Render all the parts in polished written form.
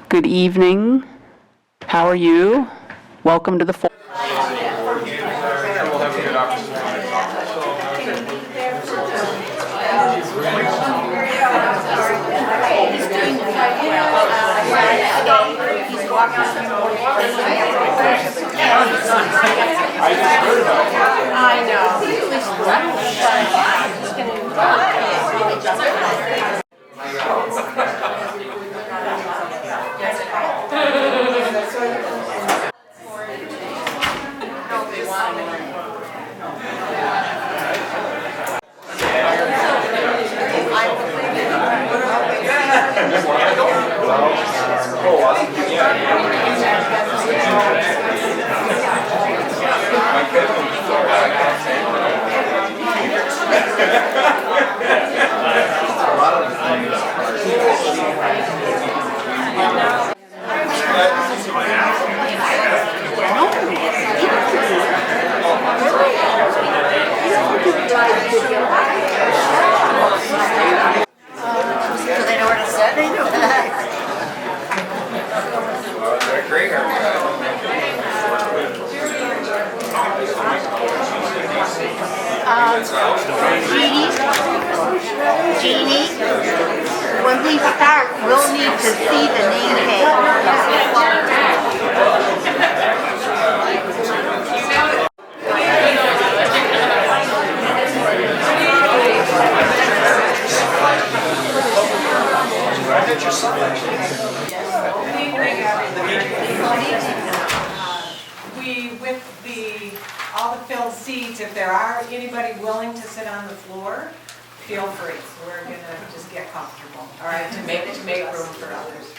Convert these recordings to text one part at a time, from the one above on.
Good evening. How are you? Welcome to the forum. I know. Do they know where to sit? They do. Jeannie, when we start, we'll need to see the name tag. With all the filled seats, if there are anybody willing to sit on the floor, feel free. We're gonna just get comfortable, all right, to make room for others.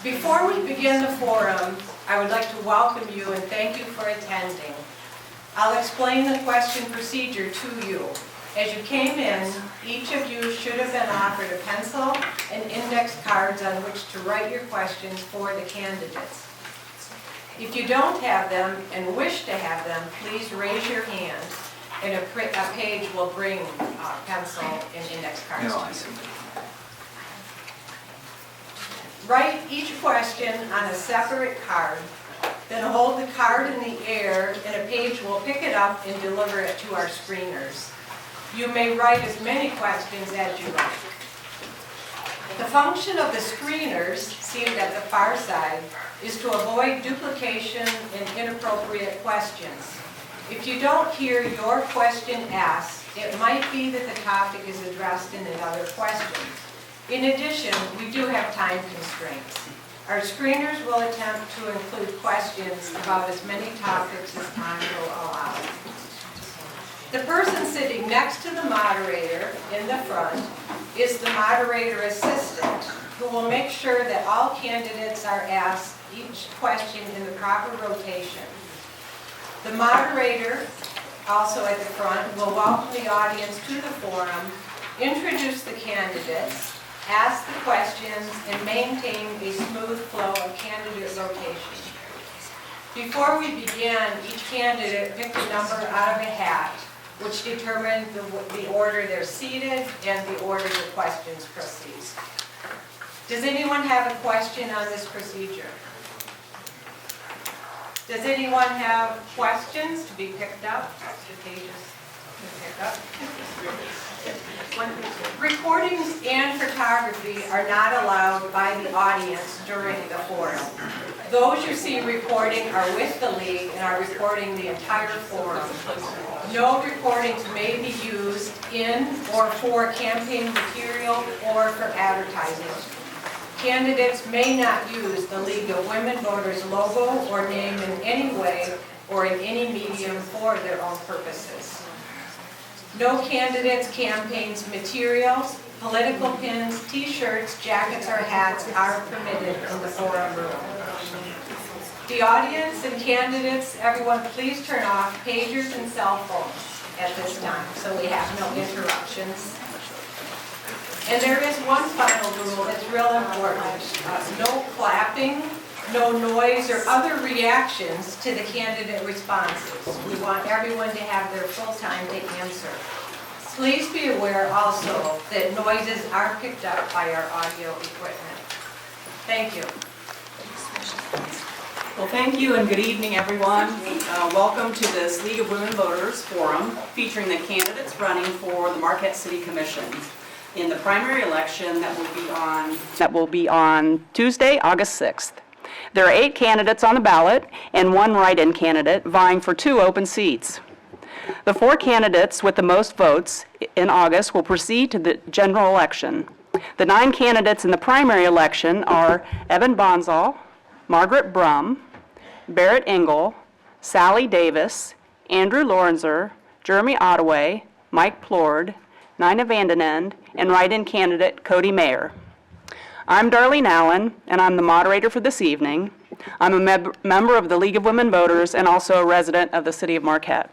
Before we begin the forum, I would like to welcome you and thank you for attending. I'll explain the question procedure to you. As you came in, each of you should have been offered a pencil and index cards on which to write your questions for the candidates. If you don't have them and wish to have them, please raise your hand and a page will bring pencil and index cards to you. Write each question on a separate card, then hold the card in the air and a page will pick it up and deliver it to our screeners. You may write as many questions as you like. The function of the screeners, seated at the far side, is to avoid duplication and inappropriate questions. If you don't hear your question asked, it might be that the topic is addressed in another question. In addition, we do have time constraints. Our screeners will attempt to include questions about as many topics as time will allow. The person sitting next to the moderator in the front is the moderator assistant, who will make sure that all candidates are asked each question in the proper rotation. The moderator, also at the front, will welcome the audience to the forum, introduce the candidates, ask the questions, and maintain a smooth flow of candidate rotation. Before we begin, each candidate picked a number out of a hat, which determined the order they're seated and the order the questions proceed. Does anyone have a question on this procedure? Does anyone have questions to be picked up? The pages to pick up. Recordings and photography are not allowed by the audience during the forum. Those you see recording are with the league and are recording the entire forum. No recordings may be used in or for campaign material or for advertising. Candidates may not use the League of Women Voters logo or name in any way or in any medium for their own purposes. No candidates, campaigns, materials, political pins, t-shirts, jackets, or hats are permitted in the forum room. The audience and candidates, everyone please turn off pagers and cell phones at this time so we have no interruptions. And there is one final rule that's real important. No clapping, no noise or other reactions to the candidate responses. We want everyone to have their full time to answer. Please be aware also that noises are picked up by our audio equipment. Thank you. Well, thank you and good evening, everyone. Welcome to this League of Women Voters Forum featuring the candidates running for the Marquette City Commission in the primary election that will be on Tuesday, August 6th. There are 8 candidates on the ballot and 1 write-in candidate vying for 2 open seats. The 4 candidates with the most votes in August will proceed to the general election. The 9 candidates in the primary election are Evan Bonzall, Margaret Brum, Barrett Engel, Sally Davis, Andrew Lorenzer, Jeremy Ottaway, Mike Plord, Nina Vandenend, and write-in candidate Cody Mayer. I'm Darlene Allen, and I'm the moderator for this evening. I'm a member of the League of Women Voters and also a resident of the city of Marquette.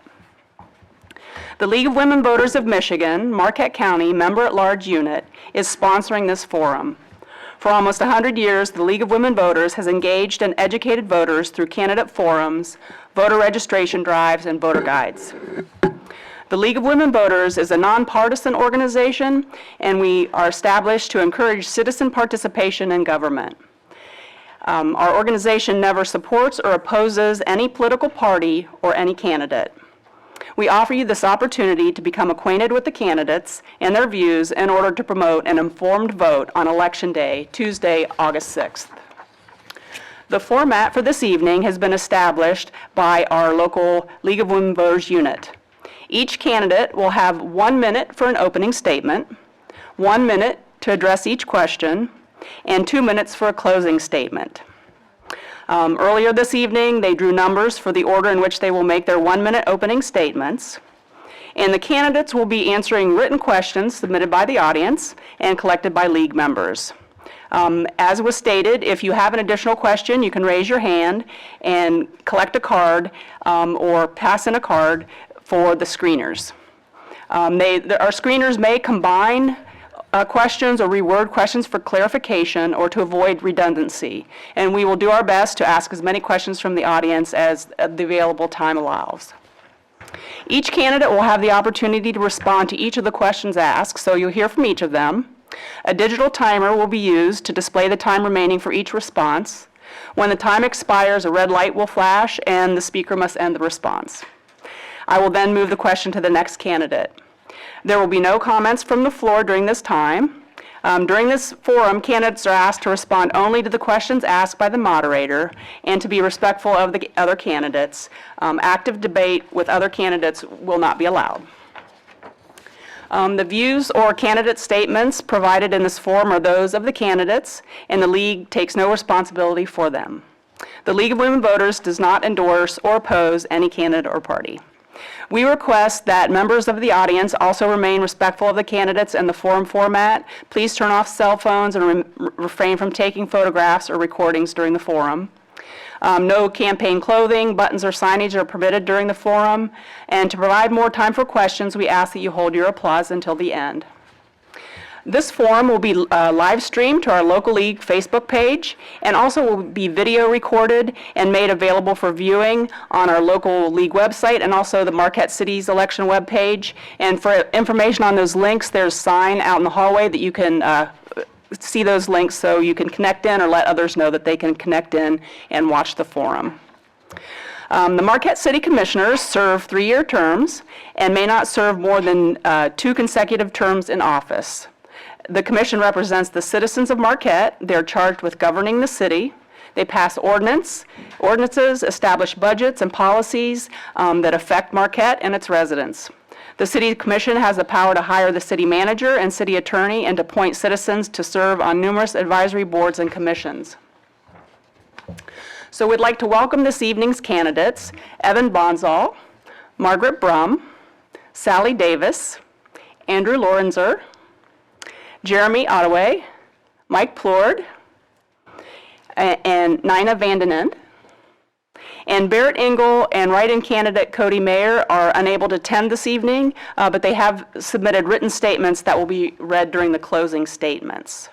The League of Women Voters of Michigan, Marquette County Member-at-Large Unit, is sponsoring this forum. For almost 100 years, the League of Women Voters has engaged and educated voters through candidate forums, voter registration drives, and voter guides. The League of Women Voters is a nonpartisan organization, and we are established to encourage citizen participation in government. Our organization never supports or opposes any political party or any candidate. We offer you this opportunity to become acquainted with the candidates and their views in order to promote an informed vote on Election Day, Tuesday, August 6th. The format for this evening has been established by our local League of Women Voters unit. Each candidate will have 1 minute for an opening statement, 1 minute to address each question, and 2 minutes for a closing statement. Earlier this evening, they drew numbers for the order in which they will make their 1-minute opening statements. And the candidates will be answering written questions submitted by the audience and collected by League members. As was stated, if you have an additional question, you can raise your hand and collect a card or pass in a card for the screeners. Our screeners may combine questions or reword questions for clarification or to avoid redundancy. And we will do our best to ask as many questions from the audience as the available time allows. Each candidate will have the opportunity to respond to each of the questions asked, so you'll hear from each of them. A digital timer will be used to display the time remaining for each response. When the time expires, a red light will flash and the speaker must end the response. I will then move the question to the next candidate. There will be no comments from the floor during this time. During this forum, candidates are asked to respond only to the questions asked by the moderator and to be respectful of the other candidates. Active debate with other candidates will not be allowed. The views or candidate statements provided in this forum are those of the candidates, and the League takes no responsibility for them. The League of Women Voters does not endorse or oppose any candidate or party. We request that members of the audience also remain respectful of the candidates and the forum format. Please turn off cell phones and refrain from taking photographs or recordings during the forum. No campaign clothing, buttons, or signage are permitted during the forum. And to provide more time for questions, we ask that you hold your applause until the end. This forum will be live streamed to our local league Facebook page and also will be video recorded and made available for viewing on our local league website and also the Marquette City's election webpage. And for information on those links, there's a sign out in the hallway that you can see those links so you can connect in or let others know that they can connect in and watch the forum. The Marquette City Commissioners serve 3-year terms and may not serve more than 2 consecutive terms in office. The commission represents the citizens of Marquette. They're charged with governing the city. They pass ordinances, establish budgets and policies that affect Marquette and its residents. The city commission has the power to hire the city manager and city attorney and to appoint citizens to serve on numerous advisory boards and commissions. So we'd like to welcome this evening's candidates, Evan Bonzall, Margaret Brum, Sally Davis, Andrew Lorenzer, Jeremy Ottaway, Mike Plord, and Nina Vandenend. And Barrett Engel and write-in candidate Cody Mayer are unable to attend this evening, but they have submitted written statements that will be read during the closing statements.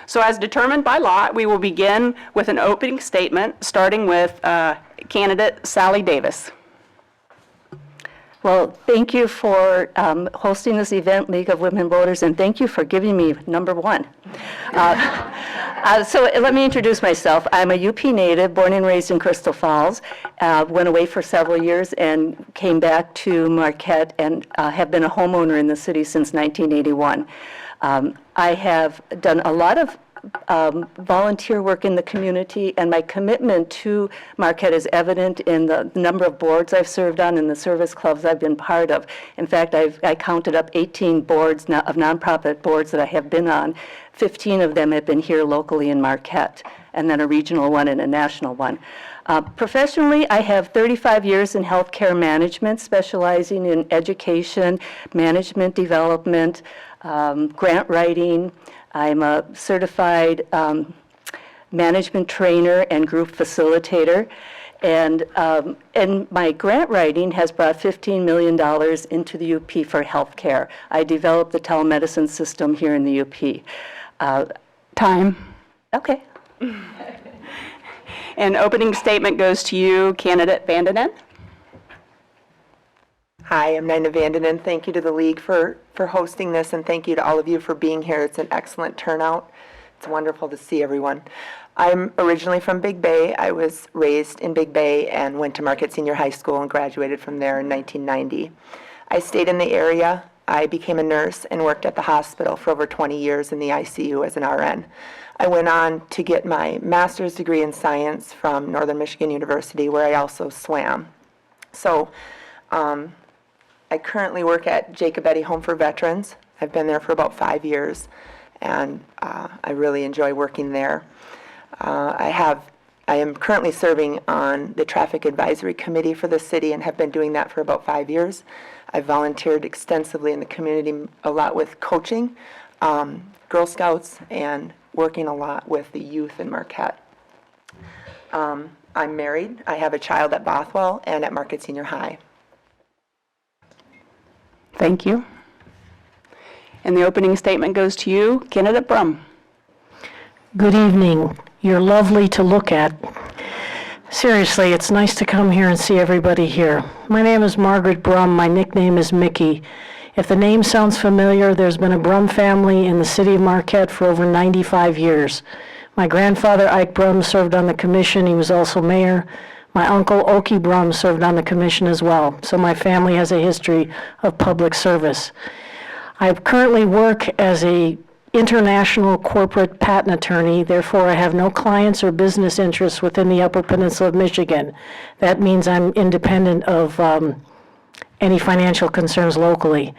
So as determined by lot, we will begin with an opening statement, starting with candidate Sally Davis. Well, thank you for hosting this event, League of Women Voters, and thank you for giving me number 1. So let me introduce myself. I'm a UP native, born and raised in Crystal Falls. Went away for several years and came back to Marquette and have been a homeowner in the city since 1981. I have done a lot of volunteer work in the community, and my commitment to Marquette is evident in the number of boards I've served on and the service clubs I've been part of. In fact, I counted up 18 boards of nonprofit boards that I have been on. 15 of them have been here locally in Marquette, and then a regional one and a national one. Professionally, I have 35 years in healthcare management, specializing in education, management development, grant writing. I'm a certified management trainer and group facilitator. And my grant writing has brought $15 million into the UP for healthcare. I developed the telemedicine system here in the UP. Time. Okay. And opening statement goes to you, candidate Vandenen. Hi, I'm Nina Vandenen. Thank you to the League for hosting this, and thank you to all of you for being here. It's an excellent turnout. It's wonderful to see everyone. I'm originally from Big Bay. I was raised in Big Bay and went to Marquette Senior High School and graduated from there in 1990. I stayed in the area. I became a nurse and worked at the hospital for over 20 years in the ICU as an RN. I went on to get my master's degree in science from Northern Michigan University, where I also swam. So, I currently work at Jacobetti Home for Veterans. I've been there for about 5 years, and I really enjoy working there. I am currently serving on the Traffic Advisory Committee for the city and have been doing that for about 5 years. I've volunteered extensively in the community, a lot with coaching, Girl Scouts, and working a lot with the youth in Marquette. I'm married. I have a child at Bothwell and at Marquette Senior High. Thank you. And the opening statement goes to you, candidate Brum. Good evening. You're lovely to look at. Seriously, it's nice to come here and see everybody here. My name is Margaret Brum. My nickname is Mickey. If the name sounds familiar, there's been a Brum family in the city of Marquette for over 95 years. My grandfather, Ike Brum, served on the commission. He was also mayor. My uncle, Okie Brum, served on the commission as well. So my family has a history of public service. I currently work as a international corporate patent attorney. Therefore, I have no clients or business interests within the Upper Peninsula of Michigan. That means I'm independent of any financial concerns locally.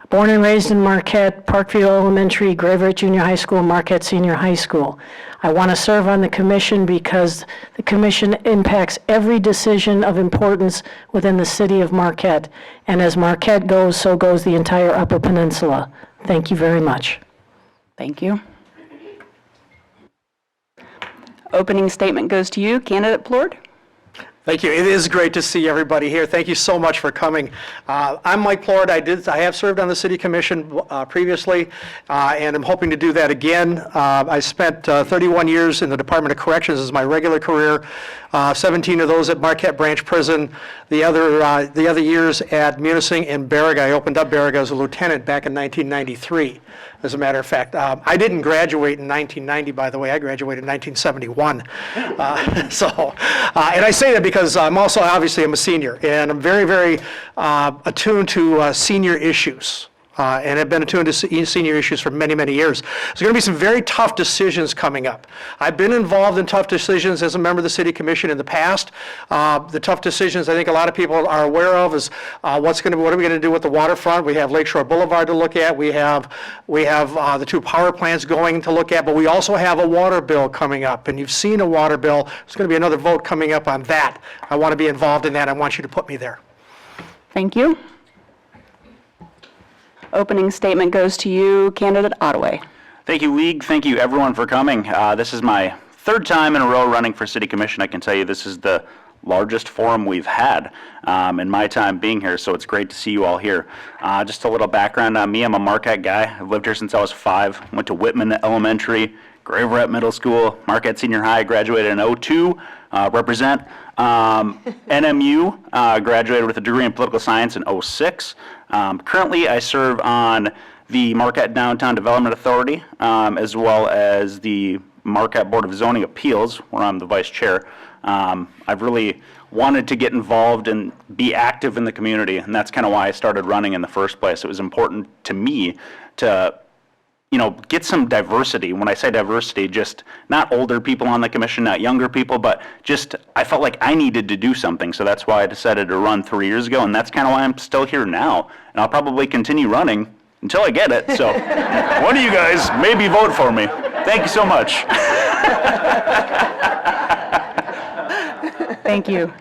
Born and raised in Marquette, Parkview Elementary, Graveyard Junior High School, Marquette Senior High School. I want to serve on the commission because the commission impacts every decision of importance within the city of Marquette. And as Marquette goes, so goes the entire Upper Peninsula. Thank you very much. Thank you. Opening statement goes to you, candidate Plord. Thank you. It is great to see everybody here. Thank you so much for coming. I'm Mike Plord. I have served on the City Commission previously, and I'm hoping to do that again. I spent 31 years in the Department of Corrections as my regular career, 17 of those at Marquette Branch Prison. The other years at Munising and Baraga. I opened up Baraga as a lieutenant back in 1993. As a matter of fact, I didn't graduate in 1990, by the way. I graduated in 1971. And I say that because I'm also, obviously, I'm a senior, and I'm very, very attuned to senior issues. And have been attuned to senior issues for many, many years. There's going to be some very tough decisions coming up. I've been involved in tough decisions as a member of the City Commission in the past. The tough decisions I think a lot of people are aware of is what are we going to do with the waterfront? We have Lakeshore Boulevard to look at. We have the two power plants going to look at, but we also have a water bill coming up. And you've seen a water bill. There's going to be another vote coming up on that. I want to be involved in that. I want you to put me there. Thank you. Opening statement goes to you, candidate Ottaway. Thank you, League. Thank you, everyone, for coming. This is my third time in a row running for City Commission. I can tell you this is the largest forum we've had in my time being here, so it's great to see you all here. Just a little background on me. I'm a Marquette guy. I've lived here since I was 5. Went to Whitman Elementary, Graveyard Middle School, Marquette Senior High, graduated in 2002. Represent NMU, graduated with a degree in political science in 2006. Currently, I serve on the Marquette Downtown Development Authority, as well as the Marquette Board of Zoning Appeals, where I'm the vice chair. I've really wanted to get involved and be active in the community, and that's kind of why I started running in the first place. It was important to me to, get some diversity. When I say diversity, just not older people on the commission, not younger people, but just I felt like I needed to do something. So that's why I decided to run 3 years ago, and that's kind of why I'm still here now. And I'll probably continue running until I get it. So one of you guys maybe vote for me. Thank you so much. Thank you.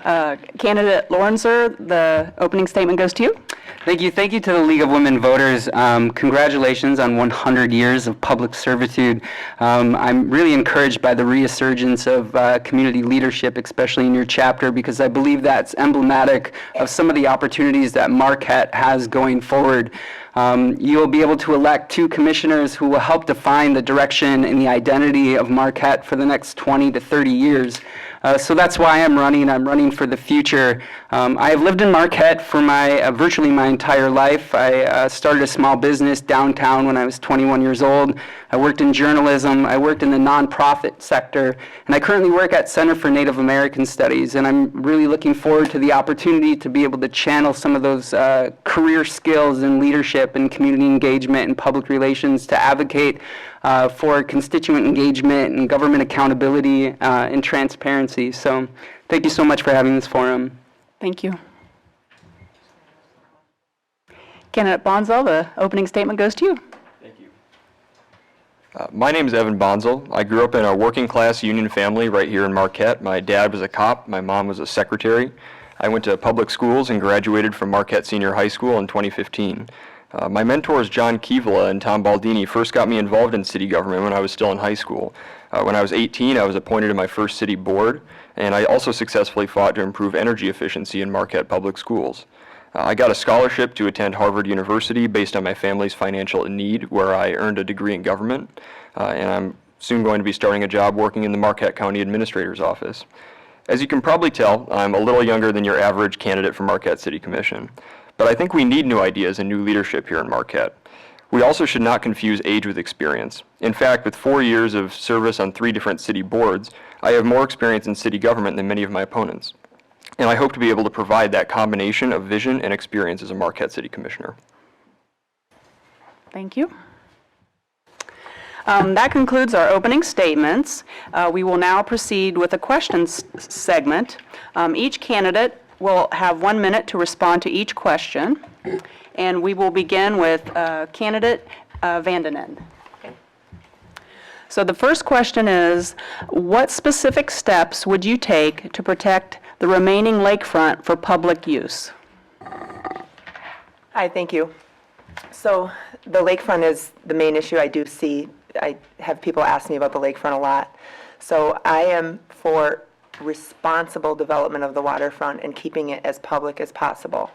Candidate Lorenzer, the opening statement goes to you. Thank you. Thank you to the League of Women Voters. Congratulations on 100 years of public servitude. I'm really encouraged by the resurgence of community leadership, especially in your chapter, because I believe that's emblematic of some of the opportunities that Marquette has going forward. You'll be able to elect 2 commissioners who will help define the direction and the identity of Marquette for the next 20 to 30 years. So that's why I'm running. I'm running for the future. I have lived in Marquette for virtually my entire life. I started a small business downtown when I was 21 years old. I worked in journalism. I worked in the nonprofit sector. And I currently work at Center for Native American Studies. And I'm really looking forward to the opportunity to be able to channel some of those career skills in leadership and community engagement and public relations to advocate for constituent engagement and government accountability and transparency. So thank you so much for having this forum. Thank you. Candidate Bonzel, the opening statement goes to you. My name is Evan Bonzel. I grew up in a working class union family right here in Marquette. My dad was a cop, my mom was a secretary. I went to public schools and graduated from Marquette Senior High School in 2015. My mentors, John Kivala and Tom Baldini, first got me involved in city government when I was still in high school. When I was 18, I was appointed to my first city board, and I also successfully fought to improve energy efficiency in Marquette public schools. I got a scholarship to attend Harvard University based on my family's financial need, where I earned a degree in government, and I'm soon going to be starting a job working in the Marquette County Administrator's Office. As you can probably tell, I'm a little younger than your average candidate for Marquette City Commission, but I think we need new ideas and new leadership here in Marquette. We also should not confuse age with experience. In fact, with 4 years of service on 3 different city boards, I have more experience in city government than many of my opponents. And I hope to be able to provide that combination of vision and experience as a Marquette City Commissioner. Thank you. That concludes our opening statements. We will now proceed with a questions segment. Each candidate will have 1 minute to respond to each question, and we will begin with candidate Vandenen. So the first question is, what specific steps would you take to protect the remaining lakefront for public use? Hi, thank you. So the lakefront is the main issue I do see. I have people ask me about the lakefront a lot. So I am for responsible development of the waterfront and keeping it as public as possible.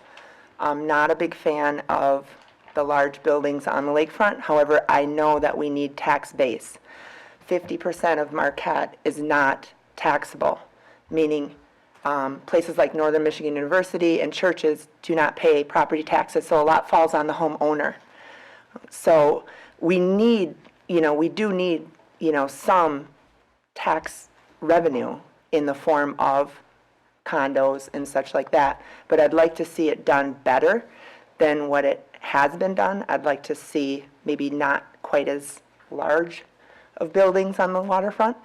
I'm not a big fan of the large buildings on the lakefront. However, I know that we need tax base. 50% of Marquette is not taxable, meaning places like Northern Michigan University and churches do not pay property taxes, so a lot falls on the homeowner. So we need, we do need, some tax revenue in the form of condos and such like that, but I'd like to see it done better than what it has been done. I'd like to see maybe not quite as large of buildings on the waterfront,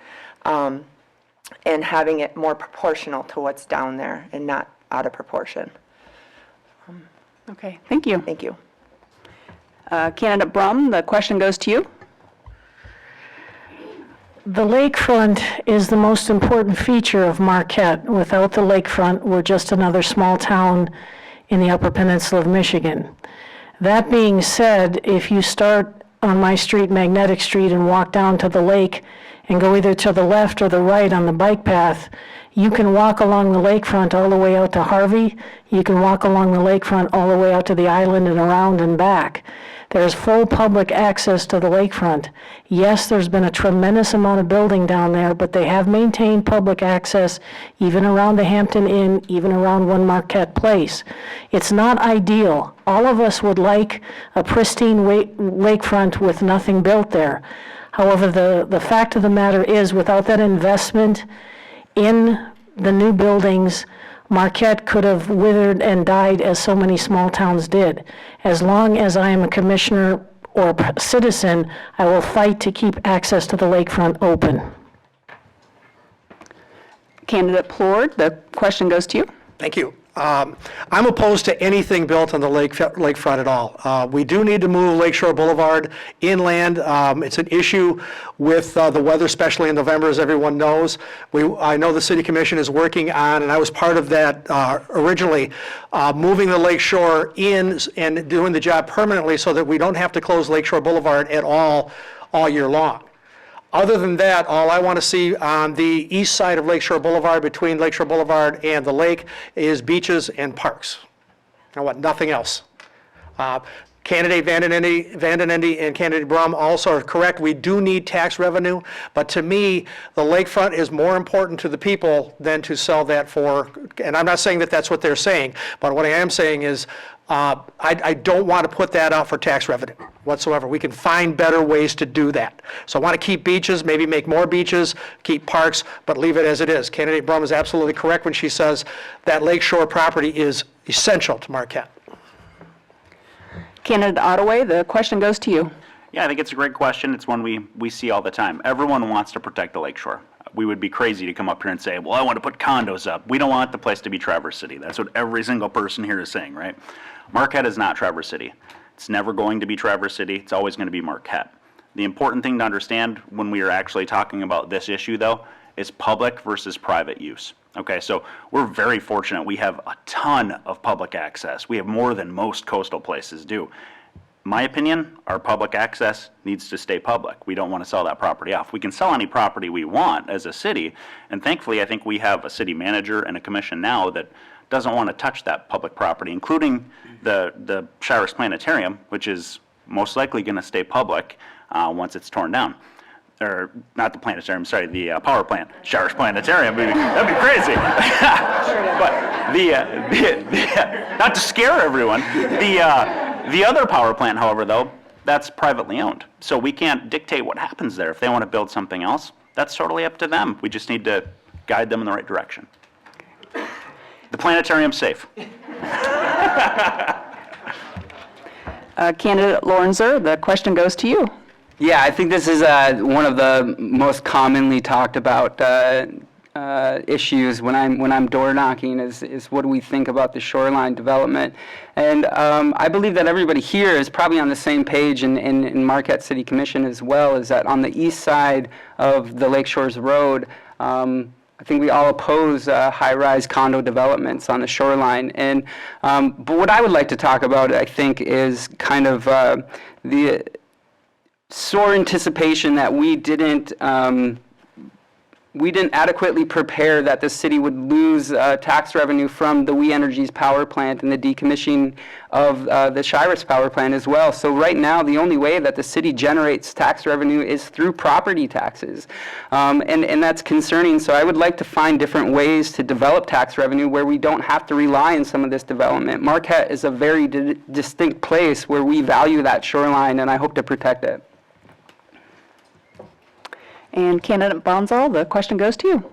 and having it more proportional to what's down there and not out of proportion. Okay, thank you. Thank you. Candidate Brum, the question goes to you. The lakefront is the most important feature of Marquette. Without the lakefront, we're just another small town in the Upper Peninsula of Michigan. That being said, if you start on my street, Magnetic Street, and walk down to the lake and go either to the left or the right on the bike path, you can walk along the lakefront all the way out to Harvey. You can walk along the lakefront all the way out to the island and around and back. There's full public access to the lakefront. Yes, there's been a tremendous amount of building down there, but they have maintained public access even around the Hampton Inn, even around One Marquette Place. It's not ideal. All of us would like a pristine lakefront with nothing built there. However, the fact of the matter is, without that investment in the new buildings, Marquette could have withered and died as so many small towns did. As long as I am a commissioner or a citizen, I will fight to keep access to the lakefront open. Candidate Plord, the question goes to you. Thank you. I'm opposed to anything built on the lakefront at all. We do need to move Lakeshore Boulevard inland. It's an issue with the weather, especially in November, as everyone knows. I know the City Commission is working on, and I was part of that originally, moving the lakeshore in and doing the job permanently so that we don't have to close Lakeshore Boulevard at all year long. Other than that, all I want to see on the east side of Lakeshore Boulevard, between Lakeshore Boulevard and the lake, is beaches and parks. I want nothing else. Candidate Vanden Ende and Candidate Brum also are correct. We do need tax revenue, but to me, the lakefront is more important to the people than to sell that for, and I'm not saying that that's what they're saying, but what I am saying is I don't want to put that out for tax revenue whatsoever. We can find better ways to do that. So I want to keep beaches, maybe make more beaches, keep parks, but leave it as it is. Candidate Brum is absolutely correct when she says that lakeshore property is essential to Marquette. Candidate Ottaway, the question goes to you. Yeah, I think it's a great question. It's one we see all the time. Everyone wants to protect the lakeshore. We would be crazy to come up here and say, well, I want to put condos up. We don't want the place to be Traverse City. That's what every single person here is saying, right? Marquette is not Traverse City. It's never going to be Traverse City. It's always going to be Marquette. The important thing to understand when we are actually talking about this issue, though, is public versus private use. Okay, so we're very fortunate. We have a ton of public access. We have more than most coastal places do. My opinion, our public access needs to stay public. We don't want to sell that property off. We can sell any property we want as a city, and thankfully I think we have a city manager and a commission now that doesn't want to touch that public property, including the Shires Planetarium, which is most likely going to stay public once it's torn down. Or not the planetarium, sorry, the power plant, Shires Planetarium, that'd be crazy. But not to scare everyone, the other power plant, however, though, that's privately owned. So we can't dictate what happens there. If they want to build something else, that's totally up to them. We just need to guide them in the right direction. The planetarium's safe. Candidate Lorenzer, the question goes to you. Yeah, I think this is one of the most commonly talked about issues when I'm door knocking is what do we think about the shoreline development? And I believe that everybody here is probably on the same page in Marquette City Commission as well, is that on the east side of the Lake Shores Road, I think we all oppose high-rise condo developments on the shoreline. And but what I would like to talk about, I think, is kind of the sore anticipation that we didn't adequately prepare that the city would lose tax revenue from the We Energies power plant and the decommissioning of the Shires power plant as well. So right now, the only way that the city generates tax revenue is through property taxes. And that's concerning. So I would like to find different ways to develop tax revenue where we don't have to rely on some of this development. Marquette is a very distinct place where we value that shoreline, and I hope to protect it. And Candidate Bonsall, the question goes to you.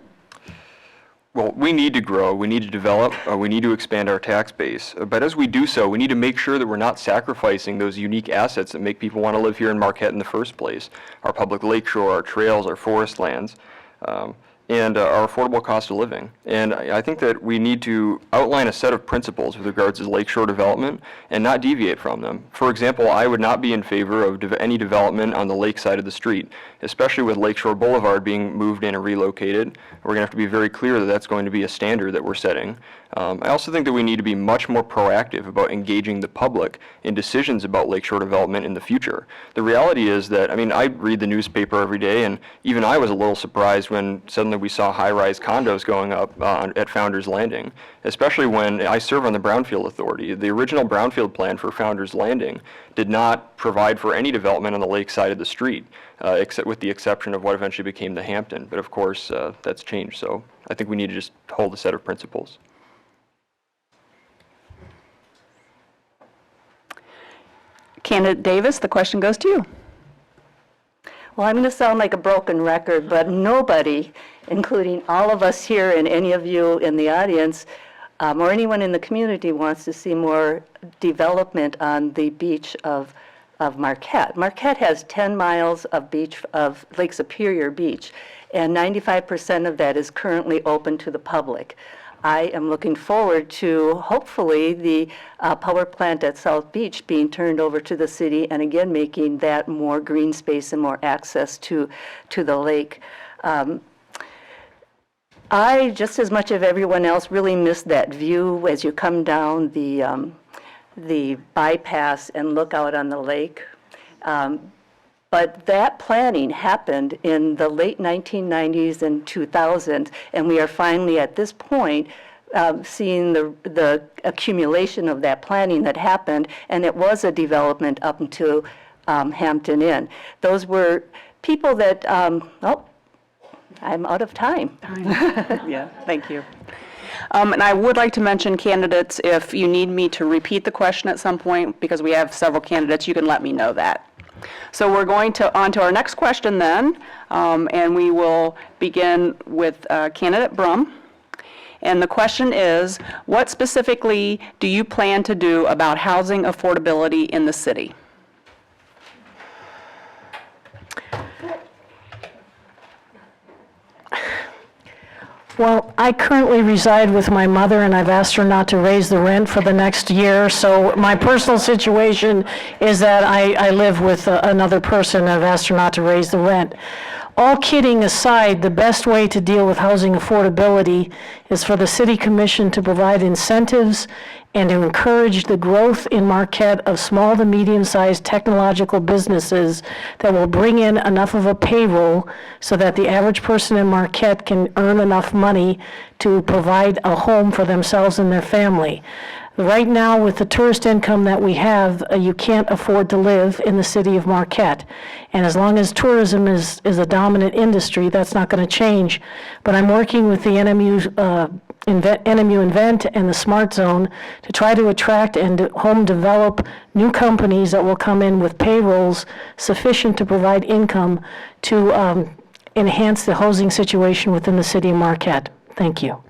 Well, we need to grow, we need to develop, we need to expand our tax base. But as we do so, we need to make sure that we're not sacrificing those unique assets that make people want to live here in Marquette in the first place. Our public lakeshore, our trails, our forest lands, and our affordable cost of living. And I think that we need to outline a set of principles with regards to lakeshore development and not deviate from them. For example, I would not be in favor of any development on the lake side of the street, especially with Lakeshore Boulevard being moved in and relocated. We're going to have to be very clear that that's going to be a standard that we're setting. I also think that we need to be much more proactive about engaging the public in decisions about lakeshore development in the future. The reality is that, I mean, I read the newspaper every day, and even I was a little surprised when suddenly suddenly we saw high-rise condos going up at Founders Landing, especially when I serve on the Brownfield Authority. The original Brownfield plan for Founders Landing did not provide for any development on the lake side of the street, except with the exception of what eventually became the Hampton. But of course, that's changed, so I think we need to just hold a set of principles. Candidate Davis, the question goes to you. Well, I'm going to sound like a broken record, but nobody, including all of us here and any of you in the audience, or anyone in the community wants to see more development on the beach of Marquette. Marquette has 10 miles of beach, of Lake Superior Beach, and 95% of that is currently open to the public. I am looking forward to, hopefully, the power plant at South Beach being turned over to the city, and again, making that more green space and more access to the lake. I, just as much as everyone else, really miss that view as you come down the bypass and look out on the lake. But that planning happened in the late 1990s and 2000s, and we are finally at this point seeing the accumulation of that planning that happened, and it was a development up into Hampton Inn. Those were people that, oh, I'm out of time. Yeah, thank you. And I would like to mention, candidates, if you need me to repeat the question at some point, because we have several candidates, you can let me know that. So we're going on to our next question then, and we will begin with candidate Brum. And the question is, what specifically do you plan to do about housing affordability in the city? Well, I currently reside with my mother, and I've asked her not to raise the rent for the next year. So my personal situation is that I live with another person, and I've asked her not to raise the rent. All kidding aside, the best way to deal with housing affordability is for the City Commission to provide incentives and to encourage the growth in Marquette of small to medium-sized technological businesses that will bring in enough of a payroll so that the average person in Marquette can earn enough money to provide a home for themselves and their family. Right now, with the tourist income that we have, you can't afford to live in the city of Marquette. And as long as tourism is a dominant industry, that's not going to change. But I'm working with the NMU Invent and the Smart Zone to try to attract and home develop new companies that will come in with payrolls sufficient to provide income to enhance the housing situation within the city of Marquette. Thank you.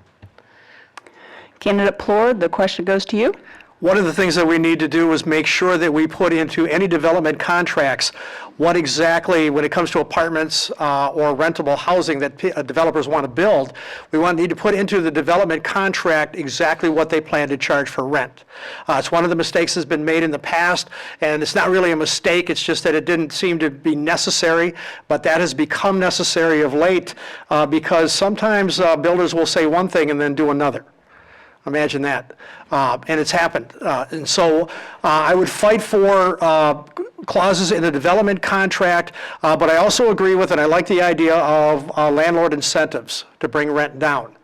Candidate Plord, the question goes to you. One of the things that we need to do is make sure that we put into any development contracts what exactly, when it comes to apartments or rentable housing that developers want to build, we need to put into the development contract exactly what they plan to charge for rent. It's one of the mistakes that's been made in the past, and it's not really a mistake, it's just that it didn't seem to be necessary, but that has become necessary of late because sometimes builders will say one thing and then do another. Imagine that. And it's happened. And so I would fight for clauses in a development contract, but I also agree with, and I like the idea of landlord incentives to bring rent down.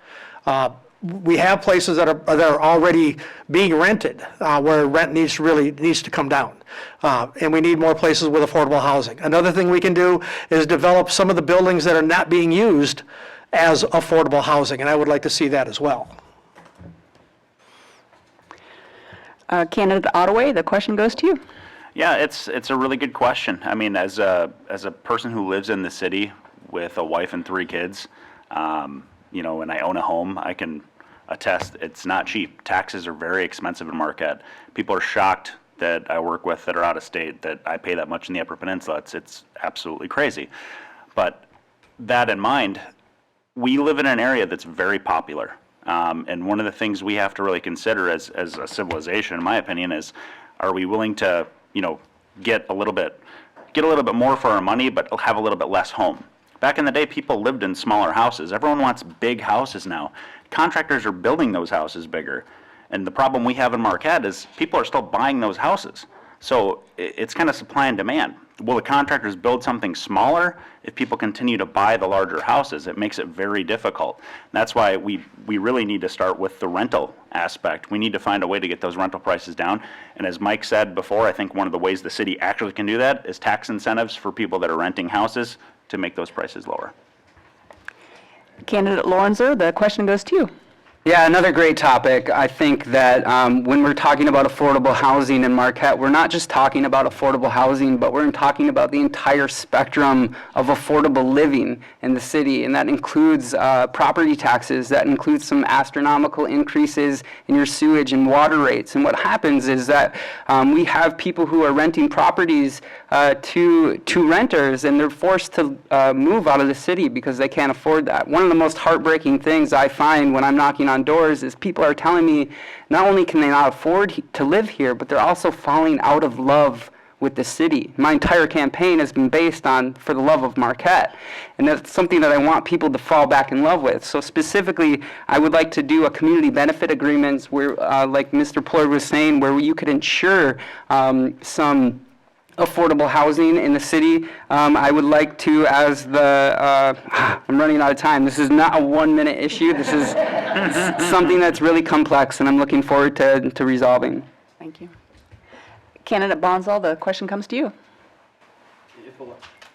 We have places that are already being rented where rent needs to come down. And we need more places with affordable housing. Another thing we can do is develop some of the buildings that are not being used as affordable housing, and I would like to see that as well. Candidate Ottaway, the question goes to you. Yeah, it's a really good question. I mean, as a person who lives in the city with a wife and 3 kids, you know, and I own a home, I can attest it's not cheap. Taxes are very expensive in Marquette. People are shocked that I work with that are out of state that I pay that much in the Upper Peninsula. It's absolutely crazy. But that in mind, we live in an area that's very popular. And one of the things we have to really consider as a civilization, in my opinion, is are we willing to, you know, get a little bit more for our money, but have a little bit less home. Back in the day, people lived in smaller houses. Everyone wants big houses now. Contractors are building those houses bigger. And the problem we have in Marquette is people are still buying those houses. So it's kind of supply and demand. Will the contractors build something smaller? If people continue to buy the larger houses, it makes it very difficult. That's why we really need to start with the rental aspect. We need to find a way to get those rental prices down. And as Mike said before, I think one of the ways the city actually can do that is tax incentives for people that are renting houses to make those prices lower. Candidate Lorenzer, the question goes to you. Yeah, another great topic. I think that when we're talking about affordable housing in Marquette, we're not just talking about affordable housing, but we're talking about the entire spectrum of affordable living in the city, and that includes property taxes, that includes some astronomical increases in your sewage and water rates. And what happens is that we have people who are renting properties to renters, and they're forced to move out of the city because they can't afford that. One of the most heartbreaking things I find when I'm knocking on doors is people are telling me not only can they not afford to live here, but they're also falling out of love with the city. My entire campaign has been based on for the love of Marquette, and that's something that I want people to fall back in love with. So specifically, I would like to do a community benefit agreements where, like Mr. Plord was saying, where you could ensure some affordable housing in the city. I would like to, as the, I'm running out of time. This is not a 1-minute issue. This is something that's really complex, and I'm looking forward to resolving. Thank you. Candidate Bonzal, the question comes to you.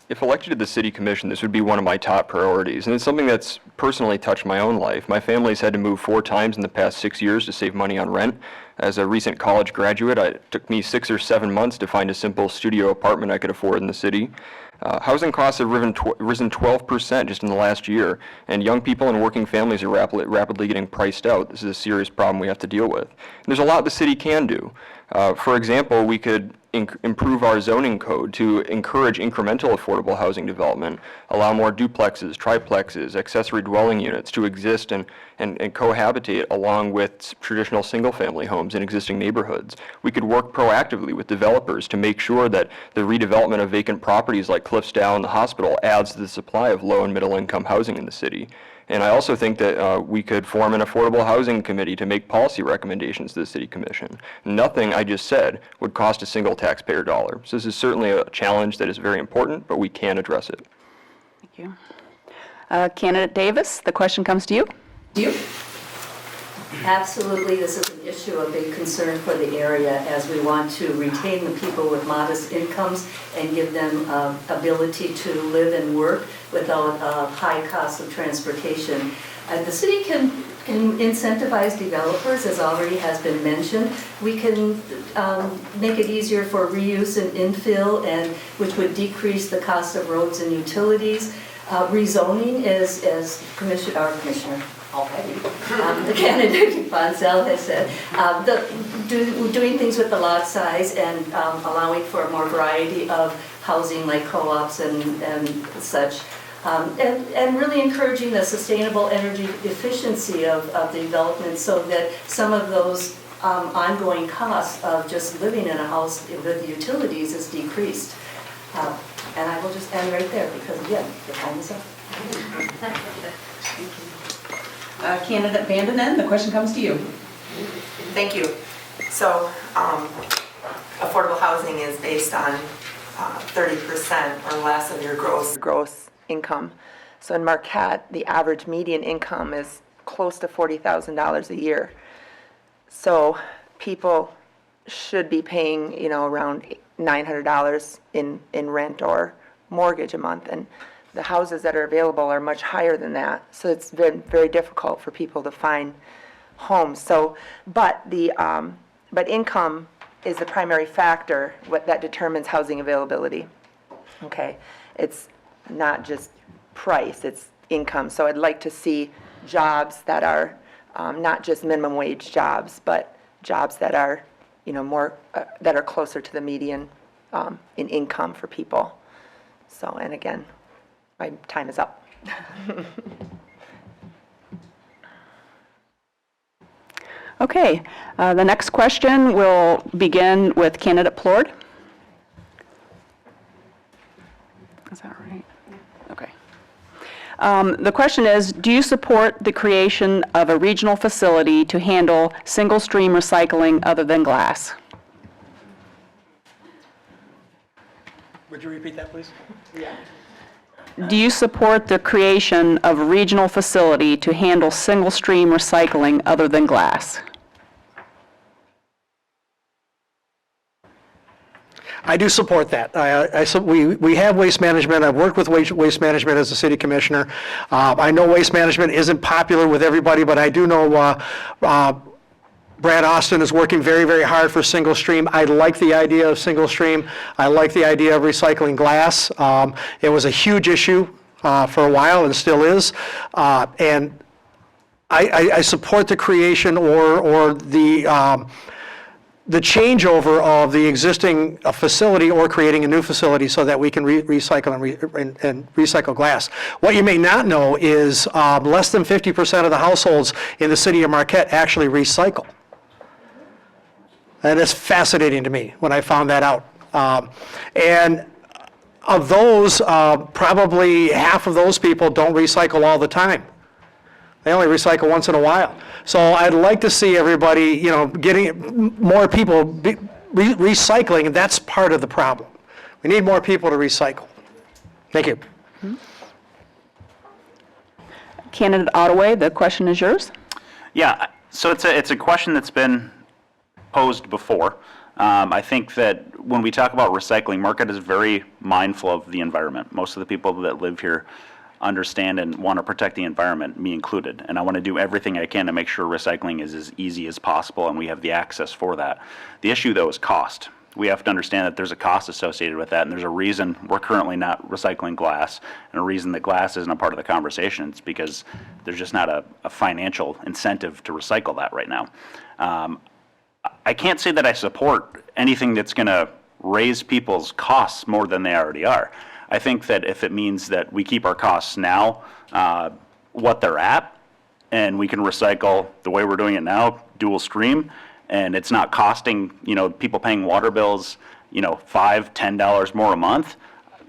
If elected to the city commission, this would be one of my top priorities, and it's something that's personally touched my own life. My family's had to move 4 times in the past 6 years to save money on rent. As a recent college graduate, it took me 6 or 7 months to find a simple studio apartment I could afford in the city. Housing costs have risen 12% just in the last year, and young people and working families are rapidly getting priced out. This is a serious problem we have to deal with. And there's a lot the city can do. For example, we could improve our zoning code to encourage incremental affordable housing development, allow more duplexes, triplexes, accessory dwelling units to exist and cohabitate along with traditional single-family homes in existing neighborhoods. We could work proactively with developers to make sure that the redevelopment of vacant properties like Cliffsdale and the hospital adds to the supply of low and middle-income housing in the city. And I also think that we could form an affordable housing committee to make policy recommendations to the city commission. Nothing I just said would cost a single taxpayer dollar. So this is certainly a challenge that is very important, but we can address it. Thank you. Candidate Davis, the question comes to you. Absolutely, this is an issue of big concern for the area as we want to retain the people with modest incomes and give them ability to live and work without a high cost of transportation. The city can incentivize developers, as already has been mentioned. We can make it easier for reuse and infill, and which would decrease the cost of roads and utilities. Rezoning is, as Commissioner already, the candidate Bonzell has said, doing things with the lot size and allowing for more variety of housing like co-ops and such. And really encouraging the sustainable energy efficiency of the development so that some of those ongoing costs of just living in a house with utilities is decreased. And I will just end right there because, again, the time is up. Candidate Vandenen, the question comes to you. Thank you. So affordable housing is based on 30% or less of your gross income. So in Marquette, the average median income is close to $40,000 a year. So people should be paying, around $900 in rent or mortgage a month, and the houses that are available are much higher than that. So it's been very difficult for people to find homes. So, but income is the primary factor that determines housing availability. Okay, it's not just price; it's income. So I'd like to see jobs that are not just minimum wage jobs, but jobs that are, more that are closer to the median in income for people. So, and again, my time is up. Okay, the next question will begin with candidate Plord. Is that right? Okay. The question is, do you support the creation of a regional facility to handle single-stream recycling other than glass? Would you repeat that, please? Do you support the creation of a regional facility to handle single-stream recycling other than glass? I do support that. We have waste management. I've worked with waste management as a city commissioner. I know waste management isn't popular with everybody, but I do know Brad Austin is working very, very hard for single stream. I like the idea of single stream. I like the idea of recycling glass. It was a huge issue for a while and still is. And I support the creation or the changeover of the existing facility or creating a new facility so that we can recycle and recycle glass. What you may not know is less than 50% of the households in the city of Marquette actually recycle. And it's fascinating to me when I found that out. And of those, probably half of those people don't recycle all the time. They only recycle once in a while. So I'd like to see everybody, getting more people recycling, and that's part of the problem. We need more people to recycle. Thank you. Candidate Ottaway, the question is yours. Yeah, so it's a question that's been posed before. I think that when we talk about recycling, Marquette is very mindful of the environment. Most of the people that live here understand and want to protect the environment, me included. And I want to do everything I can to make sure recycling is as easy as possible and we have the access for that. The issue, though, is cost. We have to understand that there's a cost associated with that, and there's a reason we're currently not recycling glass, and a reason that glass isn't a part of the conversation. It's because there's just not a financial incentive to recycle that right now. I can't say that I support anything that's going to raise people's costs more than they already are. I think that if it means that we keep our costs now what they're at, and we can recycle the way we're doing it now, dual stream, and it's not costing, people paying water bills, $5, $10 more a month,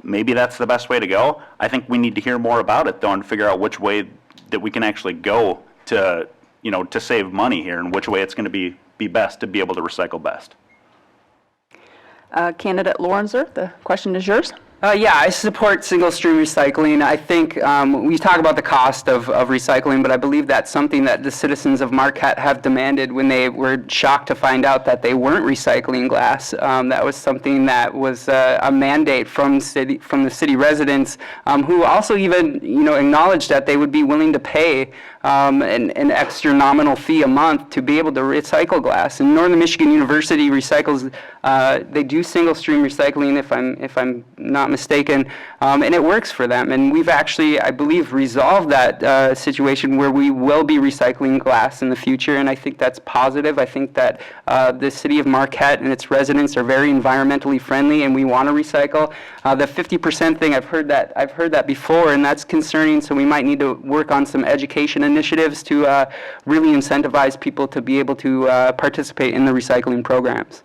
maybe that's the best way to go. I think we need to hear more about it, though, and figure out which way that we can actually go to, to save money here, and which way it's going to be best to be able to recycle best. Candidate Lorenzer, the question is yours. Yeah, I support single-stream recycling. I think we talk about the cost of recycling, but I believe that's something that the citizens of Marquette have demanded when they were shocked to find out that they weren't recycling glass. That was something that was a mandate from the city residents, who also even acknowledged that they would be willing to pay an extra nominal fee a month to be able to recycle glass. And Northern Michigan University recycles. They do single-stream recycling, if I'm not mistaken, and it works for them. And we've actually, I believe, resolved that situation where we will be recycling glass in the future, and I think that's positive. I think that the city of Marquette and its residents are very environmentally friendly, and we want to recycle. The 50% thing, I've heard that before, and that's concerning. So we might need to work on some education initiatives to really incentivize people to be able to participate in the recycling programs.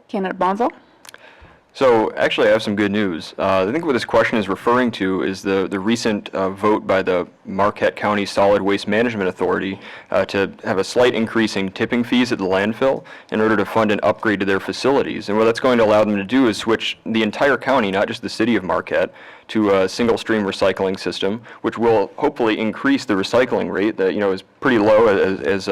Candidate Bonzo. So actually, I have some good news. I think what this question is referring to is the recent vote by the Marquette County Solid Waste Management Authority to have a slight increase in tipping fees at the landfill in order to fund an upgrade to their facilities. And what that's going to allow them to do is switch the entire county, not just the city of Marquette, to a single-stream recycling system, which will hopefully increase the recycling rate that is pretty low, as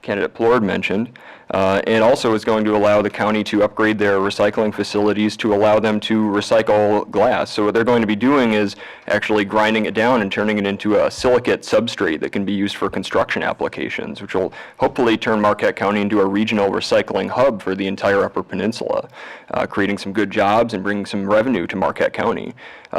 candidate Plord mentioned, and also is going to allow the county to upgrade their recycling facilities to allow them to recycle glass. So what they're going to be doing is actually grinding it down and turning it into a silicate substrate that can be used for construction applications, which will hopefully turn Marquette County into a regional recycling hub for the entire Upper Peninsula, creating some good jobs and bringing some revenue to Marquette County.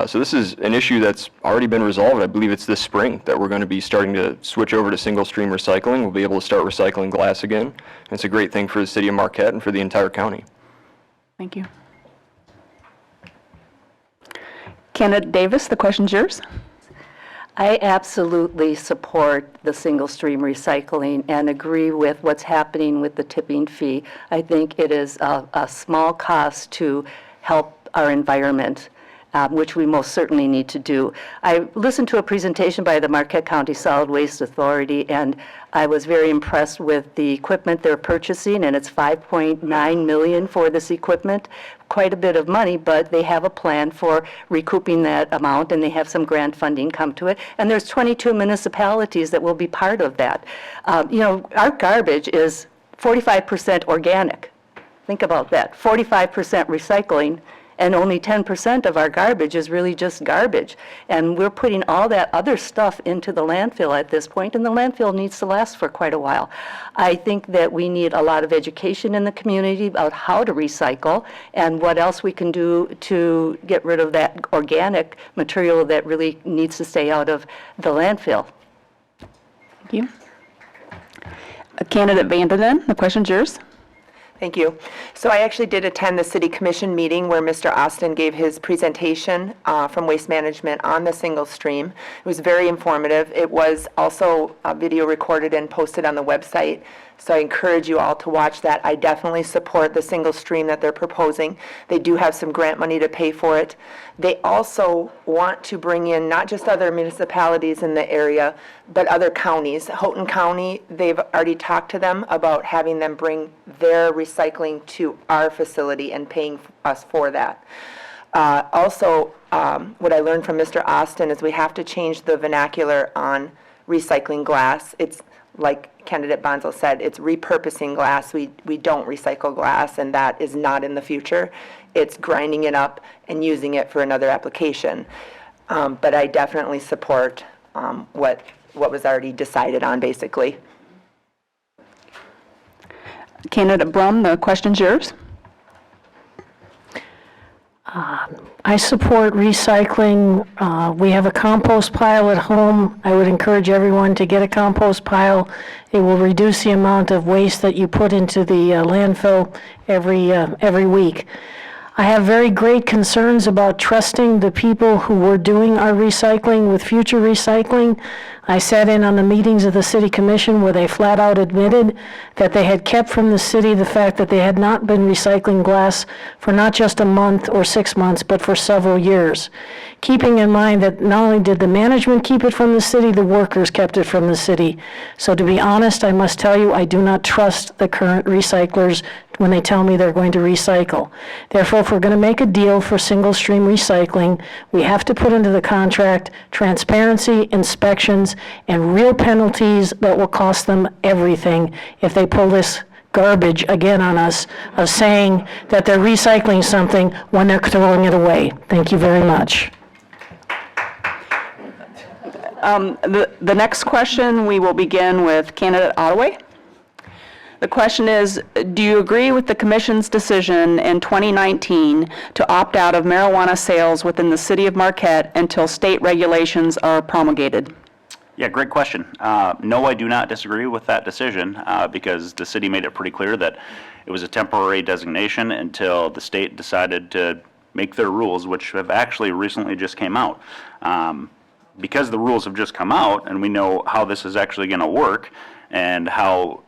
So this is an issue that's already been resolved. I believe it's this spring that we're going to be starting to switch over to single-stream recycling. We'll be able to start recycling glass again. It's a great thing for the city of Marquette and for the entire county. Thank you. Candidate Davis, the question's yours. I absolutely support the single-stream recycling and agree with what's happening with the tipping fee. I think it is a small cost to help our environment. which we most certainly need to do. I listened to a presentation by the Marquette County Solid Waste Authority, and I was very impressed with the equipment they're purchasing, and it's $5.9 million for this equipment. Quite a bit of money, but they have a plan for recouping that amount, and they have some grant funding come to it. And there's 22 municipalities that will be part of that. Our garbage is 45% organic. Think about that, 45% recycling, and only 10% of our garbage is really just garbage. And we're putting all that other stuff into the landfill at this point, and the landfill needs to last for quite a while. I think that we need a lot of education in the community about how to recycle and what else we can do to get rid of that organic material that really needs to stay out of the landfill. Thank you. Candidate Vandenen, the question's yours. Thank you. So I actually did attend the City Commission meeting where Mr. Austin gave his presentation from Waste Management on the single stream. It was very informative. It was also video recorded and posted on the website, so I encourage you all to watch that. I definitely support the single stream that they're proposing. They do have some grant money to pay for it. They also want to bring in not just other municipalities in the area, but other counties. Houghton County, they've already talked to them about having them bring their recycling to our facility and paying us for that. Also, what I learned from Mr. Austin is we have to change the vernacular on recycling glass. It's like Candidate Bonzo said, it's repurposing glass. We don't recycle glass, and that is not in the future. It's grinding it up and using it for another application. But I definitely support what was already decided on, basically. Candidate Brum, the question's yours. I support recycling. We have a compost pile at home. I would encourage everyone to get a compost pile. It will reduce the amount of waste that you put into the landfill every week. I have very great concerns about trusting the people who were doing our recycling with future recycling. I sat in on the meetings of the City Commission where they flat out admitted that they had kept from the city the fact that they had not been recycling glass for not just a month or 6 months, but for several years. Keeping in mind that not only did the management keep it from the city, the workers kept it from the city. So to be honest, I must tell you, I do not trust the current recyclers when they tell me they're going to recycle. Therefore, if we're going to make a deal for single stream recycling, we have to put into the contract transparency, inspections, and real penalties that will cost them everything if they pull this garbage again on us of saying that they're recycling something when they're throwing it away. Thank you very much. The next question, we will begin with Candidate Ottaway. The question is, do you agree with the Commission's decision in 2019 to opt out of marijuana sales within the City of Marquette until state regulations are promulgated? Yeah, great question. No, I do not disagree with that decision because the city made it pretty clear that it was a temporary designation until the state decided to make their rules, which have actually recently just came out. Because the rules have just come out and we know how this is actually going to work and how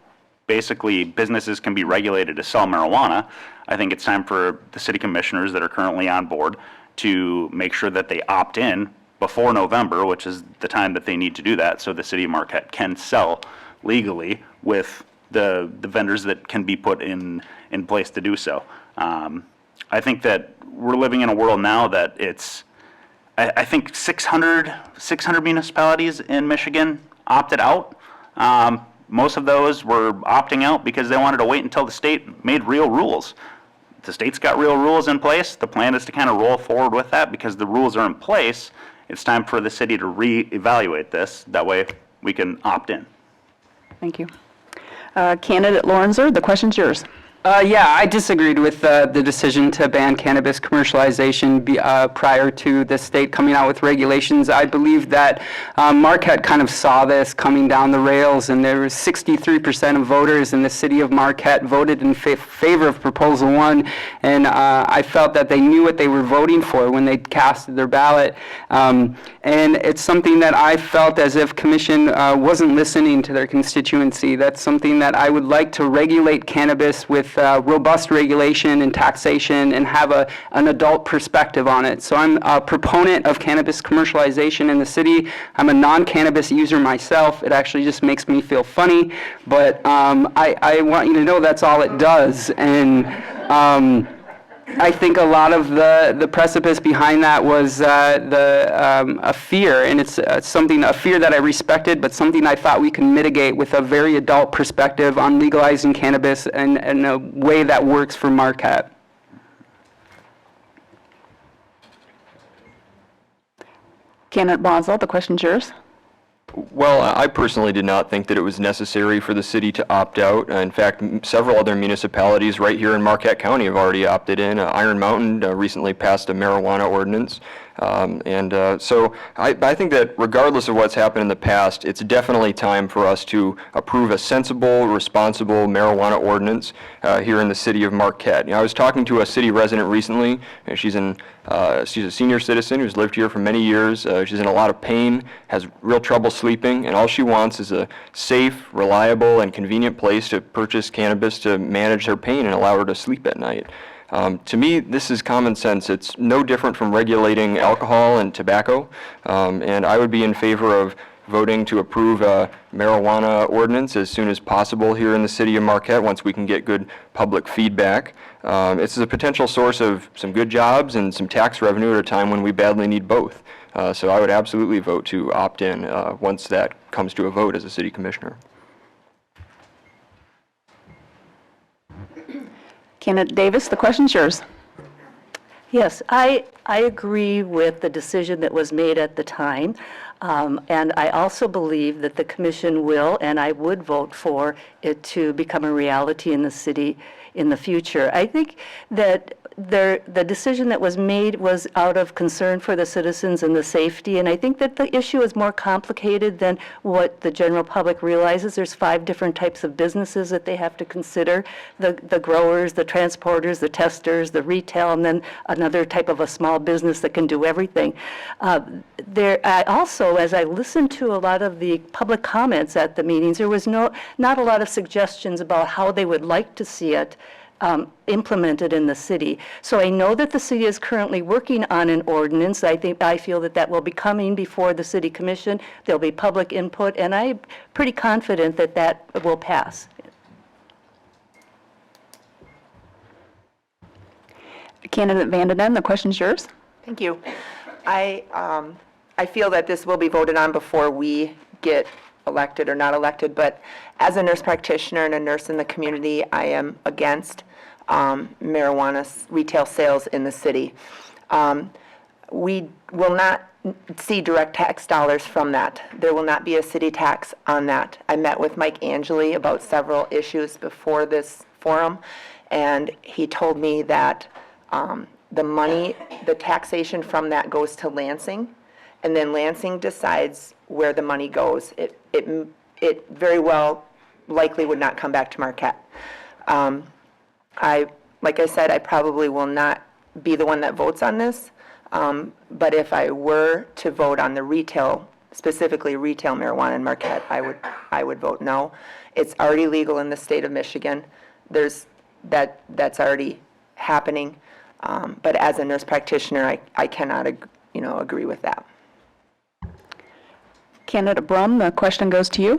basically businesses can be regulated to sell marijuana, I think it's time for the city commissioners that are currently on board to make sure that they opt in before November, which is the time that they need to do that, so the city of Marquette can sell legally with the vendors that can be put in place to do so. I think that we're living in a world now that it's, I think 600 municipalities in Michigan opted out. Most of those were opting out because they wanted to wait until the state made real rules. The state's got real rules in place. The plan is to kind of roll forward with that because the rules are in place. It's time for the city to reevaluate this. That way we can opt in. Thank you. Candidate Lorenzer, the question's yours. Yeah, I disagreed with the decision to ban cannabis commercialization prior to the state coming out with regulations. I believe that Marquette kind of saw this coming down the rails, and there was 63% of voters in the city of Marquette voted in favor of Proposal 1, and I felt that they knew what they were voting for when they casted their ballot. And it's something that I felt as if Commission wasn't listening to their constituency. That's something that I would like to regulate cannabis with with robust regulation and taxation and have an adult perspective on it. So I'm a proponent of cannabis commercialization in the city. I'm a non-cannabis user myself. It actually just makes me feel funny, but I want you to know that's all it does. And I think a lot of the precipice behind that was a fear, and it's a fear that I respected, but something I thought we can mitigate with a very adult perspective on legalizing cannabis and a way that works for Marquette. Candidate Bonzel, the question's yours. Well, I personally did not think that it was necessary for the city to opt out. In fact, several other municipalities right here in Marquette County have already opted in. Iron Mountain recently passed a marijuana ordinance. So I think that regardless of what's happened in the past, it's definitely time for us to approve a sensible, responsible marijuana ordinance here in the city of Marquette. You know, I was talking to a city resident recently. She's a senior citizen who's lived here for many years. She's in a lot of pain, has real trouble sleeping, and all she wants is a safe, reliable, and convenient place to purchase cannabis to manage her pain and allow her to sleep at night. To me, this is common sense. It's no different from regulating alcohol and tobacco, and I would be in favor of voting to approve a marijuana ordinance as soon as possible here in the city of Marquette once we can get good public feedback. It's a potential source of some good jobs and some tax revenue at a time when we badly need both. So I would absolutely vote to opt in once that comes to a vote as a city commissioner. Candidate Davis, the question's yours. Yes, I agree with the decision that was made at the time, and I also believe that the commission will, and I would vote for it to become a reality in the city in the future. I think that the decision that was made was out of concern for the citizens and the safety, and I think that the issue is more complicated than what the general public realizes. There's 5 different types of businesses that they have to consider: the growers, the transporters, the testers, the retail, and then another type of a small business that can do everything. I also, as I listened to a lot of the public comments at the meetings, there was not a lot of suggestions about how they would like to see it implemented in the city. So I know that the city is currently working on an ordinance. I feel that will be coming before the city commission. There'll be public input, and I'm pretty confident that will pass. Candidate Vandenen, the question's yours. Thank you. I feel that this will be voted on before we get elected or not elected, but as a nurse practitioner and a nurse in the community, I am against marijuana retail sales in the city. We will not see direct tax dollars from that. There will not be a city tax on that. I met with Mike Angeli about several issues before this forum, and he told me that the taxation from that goes to Lansing, and then Lansing decides where the money goes. It very well likely would not come back to Marquette. Like I said, I probably will not be the one that votes on this, but if I were to vote on the retail, specifically retail marijuana in Marquette, I would vote no. It's already legal in the state of Michigan. That's already happening, but as a nurse practitioner, I cannot agree with that. Candidate Brum, the question goes to you.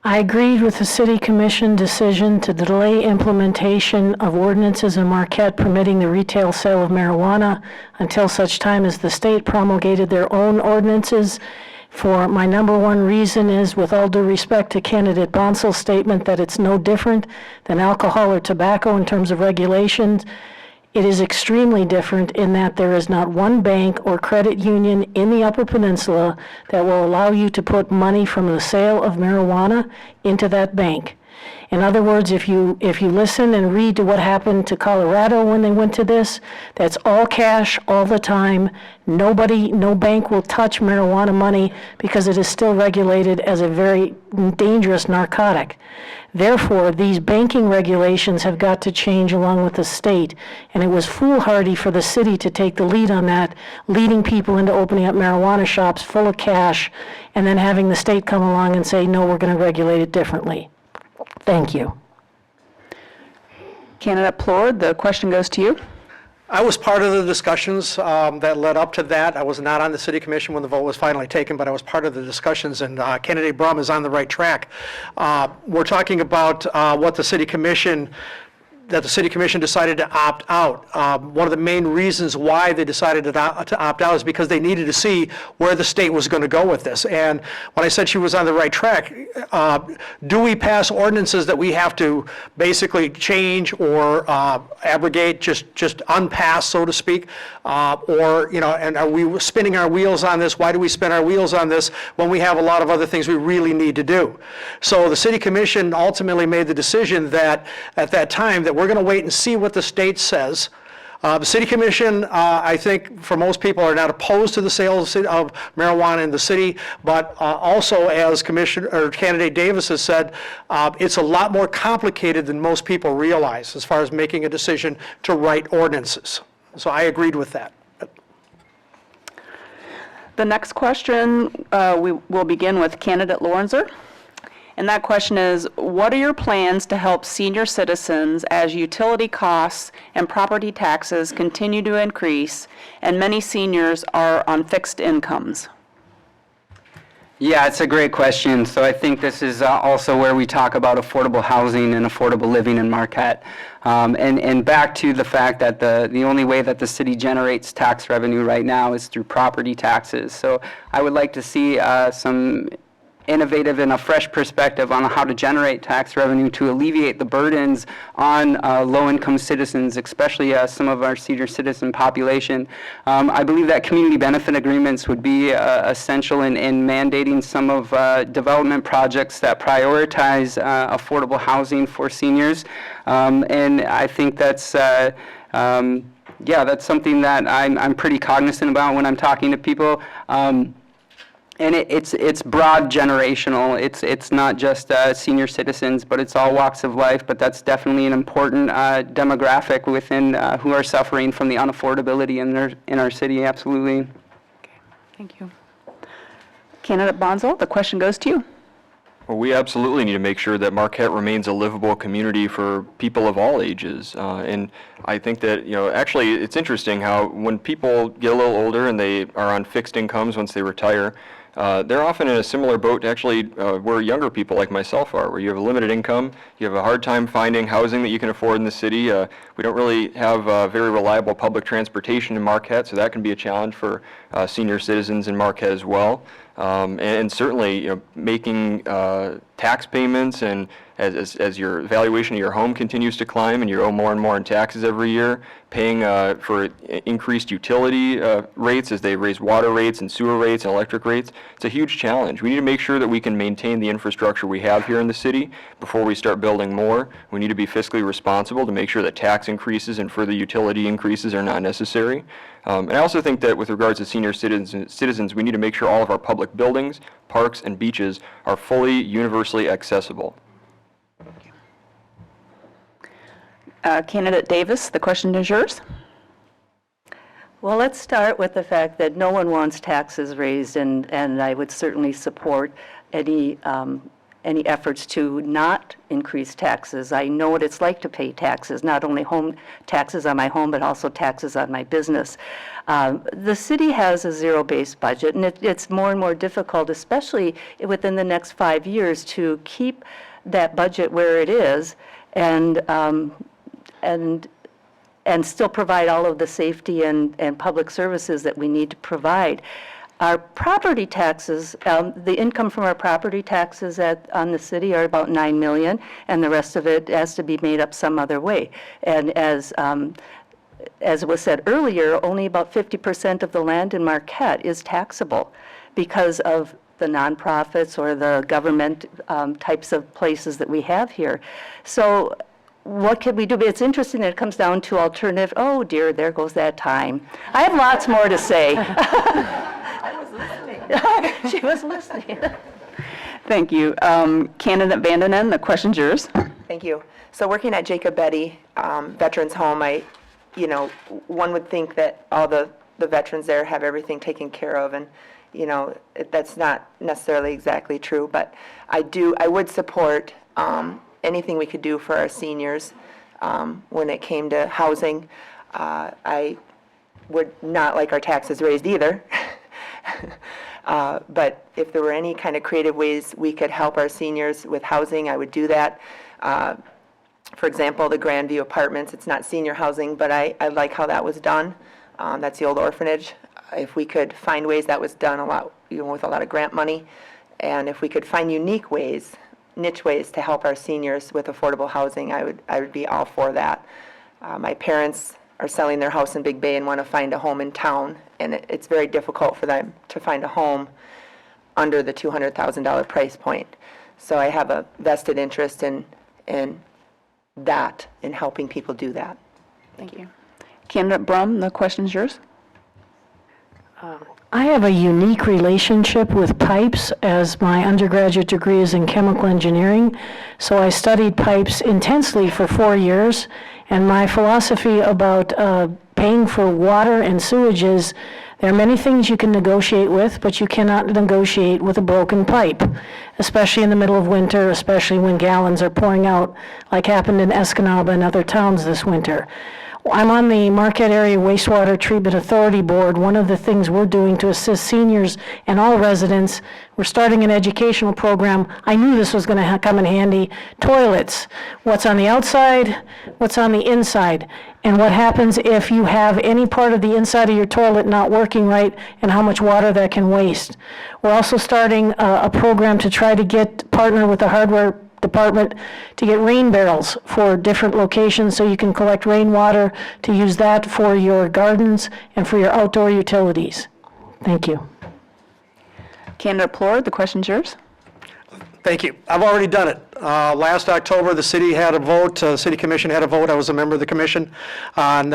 I agreed with the City Commission decision to delay implementation of ordinances in Marquette permitting the retail sale of marijuana until such time as the state promulgated their own ordinances. For my number one reason is, with all due respect to candidate Bonsel's statement that it's no different than alcohol or tobacco in terms of regulations, it is extremely different in that there is not one bank or credit union in the Upper Peninsula that will allow you to put money from the sale of marijuana into that bank. In other words, if you listen and read to what happened to Colorado when they went to this, that's all cash all the time. No bank will touch marijuana money because it is still regulated as a very dangerous narcotic. Therefore, these banking regulations have got to change along with the state, and it was foolhardy for the city to take the lead on that, leading people into opening up marijuana shops full of cash, and then having the state come along and say, no, we're going to regulate it differently. Thank you. Candidate Plord, the question goes to you. I was part of the discussions that led up to that. I was not on the city commission when the vote was finally taken, but I was part of the discussions, and candidate Brum is on the right track. We're talking about what the city commission decided to opt out. One of the main reasons why they decided to opt out is because they needed to see where the state was going to go with this. And when I said she was on the right track, do we pass ordinances that we have to basically change or abrogate, just unpass, so to speak? Or, and are we spinning our wheels on this? Why do we spin our wheels on this when we have a lot of other things we really need to do? So the city commission ultimately made the decision that at that time that we're going to wait and see what the state says. The city commission, I think, for most people, are not opposed to the sale of marijuana in the city, but also, as candidate Davis has said, it's a lot more complicated than most people realize as far as making a decision to write ordinances. So I agreed with that. The next question, we will begin with candidate Lorenzer. And that question is, what are your plans to help senior citizens as utility costs and property taxes continue to increase and many seniors are on fixed incomes? Yeah, it's a great question. So I think this is also where we talk about affordable housing and affordable living in Marquette. And back to the fact that the only way that the city generates tax revenue right now is through property taxes. So I would like to see some innovative and a fresh perspective on how to generate tax revenue to alleviate the burdens on low-income citizens, especially some of our senior citizen population. I believe that community benefit agreements would be essential in mandating some of development projects that prioritize affordable housing for seniors. And I think that's that's something that I'm pretty cognizant about when I'm talking to people. And it's broad generational. It's not just senior citizens, but it's all walks of life. But that's definitely an important demographic within who are suffering from the unaffordability in our city. Absolutely. Okay, thank you. Candidate Bonzel, the question goes to you. Well, we absolutely need to make sure that Marquette remains a livable community for people of all ages. And I think that, actually it's interesting how when people get a little older and they are on fixed incomes once they retire, they're often in a similar boat to actually where younger people like myself are, where you have a limited income, you have a hard time finding housing that you can afford in the city. We don't really have very reliable public transportation in Marquette, so that can be a challenge for senior citizens in Marquette as well. And certainly, making tax payments, and as your valuation of your home continues to climb and you owe more and more in taxes every year, paying for increased utility rates as they raise water rates and sewer rates and electric rates, it's a huge challenge. We need to make sure that we can maintain the infrastructure we have here in the city before we start building more. We need to be fiscally responsible to make sure that tax increases and further utility increases are not necessary. And I also think that with regards to senior citizens, we need to make sure all of our public buildings, parks, and beaches are fully universally accessible. Candidate Davis, the question is yours. Well, let's start with the fact that no one wants taxes raised, and I would certainly support any efforts to not increase taxes. I know what it's like to pay taxes, not only home taxes on my home, but also taxes on my business. The city has a zero-based budget, and it's more and more difficult, especially within the next 5 years, to keep that budget where it is and still provide all of the safety and public services that we need to provide. Our property taxes, the income from our property taxes on the city are about $9 million, and the rest of it has to be made up some other way. And as it was said earlier, only about 50% of the land in Marquette is taxable because of the nonprofits or the government types of places that we have here. So what can we do? But it's interesting that it comes down to alternative. Oh dear, there goes that time. I have lots more to say. I was listening. She was listening. Thank you. Candidate Vandenen, the question's yours. Thank you. So working at Jacob Betty Veterans Home, one would think that all the veterans there have everything taken care of, and that's not necessarily exactly true. But I would support anything we could do for our seniors when it came to housing. I would not like our taxes raised either. But if there were any kind of creative ways we could help our seniors with housing, I would do that. For example, the Grandview Apartments, it's not senior housing, but I like how that was done. That's the old orphanage. If we could find ways that was done a lot, with a lot of grant money, and if we could find unique ways, niche ways to help our seniors with affordable housing, I would be all for that. My parents are selling their house in Big Bay and want to find a home in town, and it's very difficult for them to find a home under the $200,000 price point. So I have a vested interest in that, in helping people do that. Thank you. Candidate Brum, the question is yours. I have a unique relationship with pipes, as my undergraduate degree is in chemical engineering. So I studied pipes intensely for 4 years, and my philosophy about paying for water and sewage is there are many things you can negotiate with, but you cannot negotiate with a broken pipe, especially in the middle of winter, especially when gallons are pouring out, like happened in Escanaba and other towns this winter. I'm on the Marquette Area Wastewater Treatment Authority Board. One of the things we're doing to assist seniors and all residents, we're starting an educational program. I knew this was going to come in handy. Toilets, what's on the outside, what's on the inside, and what happens if you have any part of the inside of your toilet not working right, and how much water that can waste. We're also starting a program to try to partner with the hardware department to get rain barrels for different locations so you can collect rainwater to use that for your gardens and for your outdoor utilities. Thank you. Candidate Plord, the question's yours. Thank you. I've already done it. Last October, the city had a vote, the city commission had a vote, I was a member of the commission, on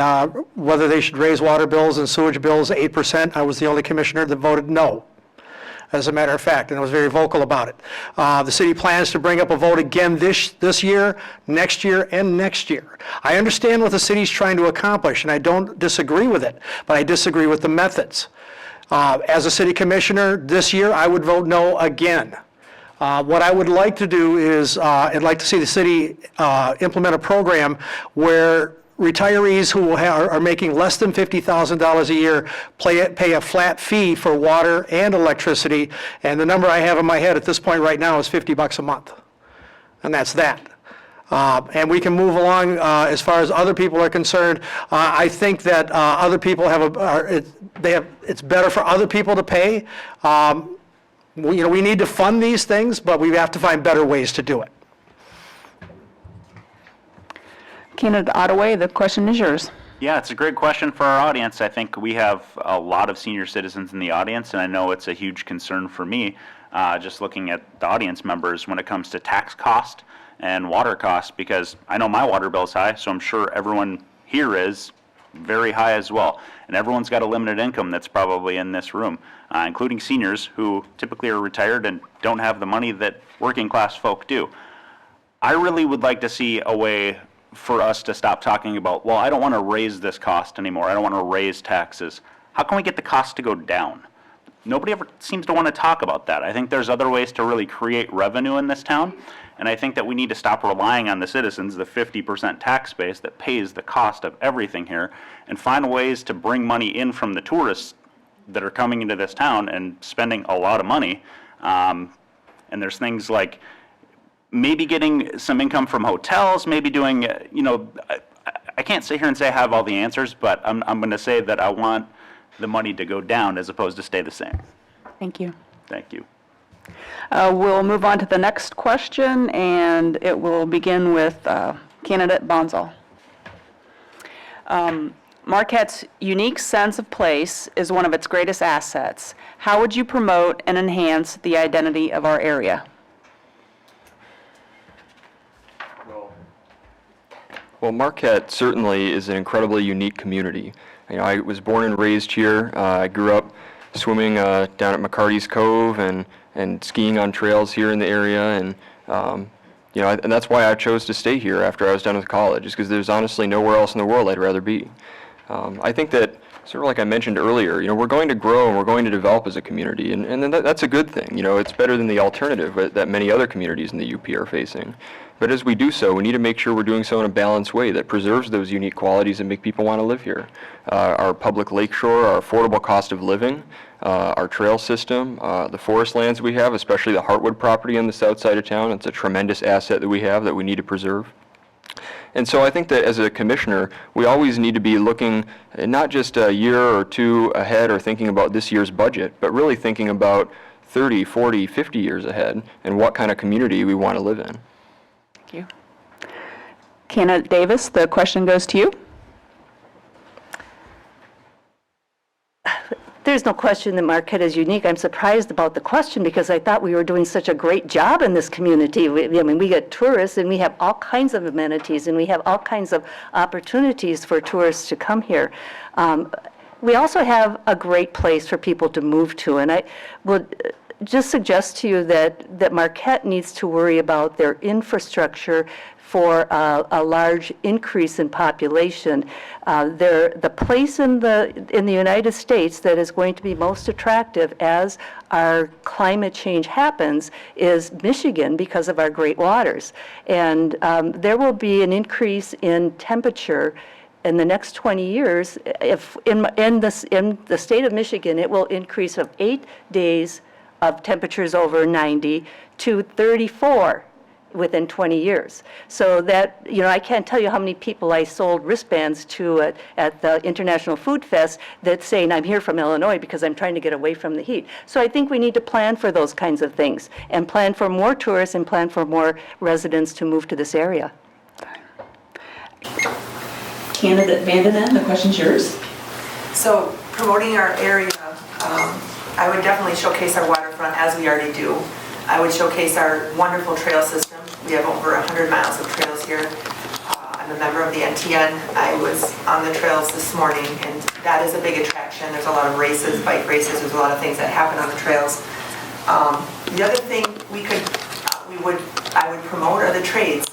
whether they should raise water bills and sewage bills 8%. I was the only commissioner that voted no, as a matter of fact, and I was very vocal about it. The city plans to bring up a vote again this year, next year, and next year. I understand what the city's trying to accomplish, and I don't disagree with it, but I disagree with the methods. As a city commissioner, this year, I would vote no again. What I would like to do is, I'd like to see the city implement a program where retirees who are making less than $50,000 a year pay a flat fee for water and electricity, and the number I have in my head at this point right now is $50 a month, and that's that. And we can move along as far as other people are concerned. I think that other people it's better for other people to pay. We need to fund these things, but we have to find better ways to do it. Candidate Ottaway, the question is yours. Yeah, it's a great question for our audience. I think we have a lot of senior citizens in the audience, and I know it's a huge concern for me, just looking at the audience members when it comes to tax cost and water cost, because I know my water bill's high, so I'm sure everyone here is very high as well. And everyone's got a limited income that's probably in this room, including seniors who typically are retired and don't have the money that working class folk do. I really would like to see a way for us to stop talking about, well, I don't want to raise this cost anymore. I don't want to raise taxes. How can we get the cost to go down? Nobody ever seems to want to talk about that. I think there's other ways to really create revenue in this town, and I think that we need to stop relying on the citizens, the 50% tax base that pays the cost of everything here, and find ways to bring money in from the tourists that are coming into this town and spending a lot of money. And there's things like maybe getting some income from hotels, maybe doing, I can't sit here and say I have all the answers, but I'm going to say that I want the money to go down as opposed to stay the same. Thank you. Thank you. We'll move on to the next question, and it will begin with candidate Bonzel. Marquette's unique sense of place is one of its greatest assets. How would you promote and enhance the identity of our area? Well, Marquette certainly is an incredibly unique community. I was born and raised here. I grew up swimming down at McCarty's Cove and skiing on trails here in the area, and and that's why I chose to stay here after I was done with college, is because there's honestly nowhere else in the world I'd rather be. I think that, sort of like I mentioned earlier, we're going to grow and we're going to develop as a community, and then that's a good thing. It's better than the alternative that many other communities in the UP are facing. But as we do so, we need to make sure we're doing so in a balanced way that preserves those unique qualities and make people want to live here. Our public lakeshore, our affordable cost of living, our trail system, the forest lands we have, especially the Heartwood property on the south side of town. It's a tremendous asset that we have that we need to preserve. And so I think that as a commissioner, we always need to be looking not just a year or two ahead or thinking about this year's budget, but really thinking about 30, 40, 50 years ahead and what kind of community we want to live in. Thank you. Candidate Davis, the question goes to you. There's no question that Marquette is unique. I'm surprised about the question because I thought we were doing such a great job in this community. I mean, we get tourists and we have all kinds of amenities and we have all kinds of opportunities for tourists to come here. We also have a great place for people to move to, and I would just suggest to you that Marquette needs to worry about their infrastructure for a large increase in population. The place in the United States that is going to be most attractive as our climate change happens is Michigan because of our great waters. And there will be an increase in temperature in the next 20 years. If in the state of Michigan, it will increase of 8 days of temperatures over 90 to 34 within 20 years. So that, I can't tell you how many people I sold wristbands to at the International Food Fest that's saying, I'm here from Illinois because I'm trying to get away from the heat. So I think we need to plan for those kinds of things and plan for more tourists and plan for more residents to move to this area. Candidate Vandenen, the question's yours. So promoting our area, I would definitely showcase our waterfront as we already do. I would showcase our wonderful trail system. We have over 100 miles of trails here. I'm a member of the NTN. I was on the trails this morning, and that is a big attraction. There's a lot of races, bike races. There's a lot of things that happen on the trails. The other thing I would promote are the trades.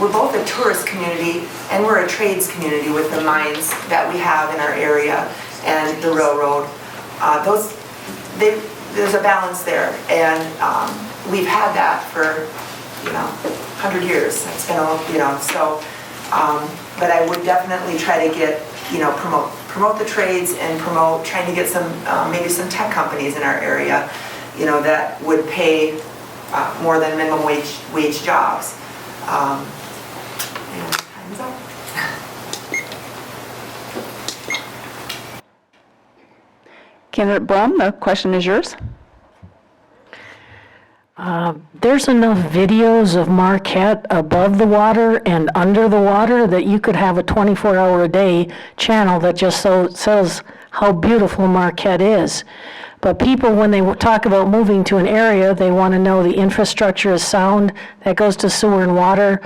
We're both a tourist community and we're a trades community with the mines that we have in our area and the railroad. There's a balance there, and we've had that for 100 years. It's been so. But I would definitely try to get promote the trades and promote trying to get some maybe some tech companies in our area, that would pay more than minimum wage jobs. And time's up. Candidate Brum, the question is yours. There's enough videos of Marquette above the water and under the water that you could have a 24-hour-a-day channel that just says how beautiful Marquette is. But people, when they talk about moving to an area, they want to know the infrastructure is sound, that goes to sewer and water.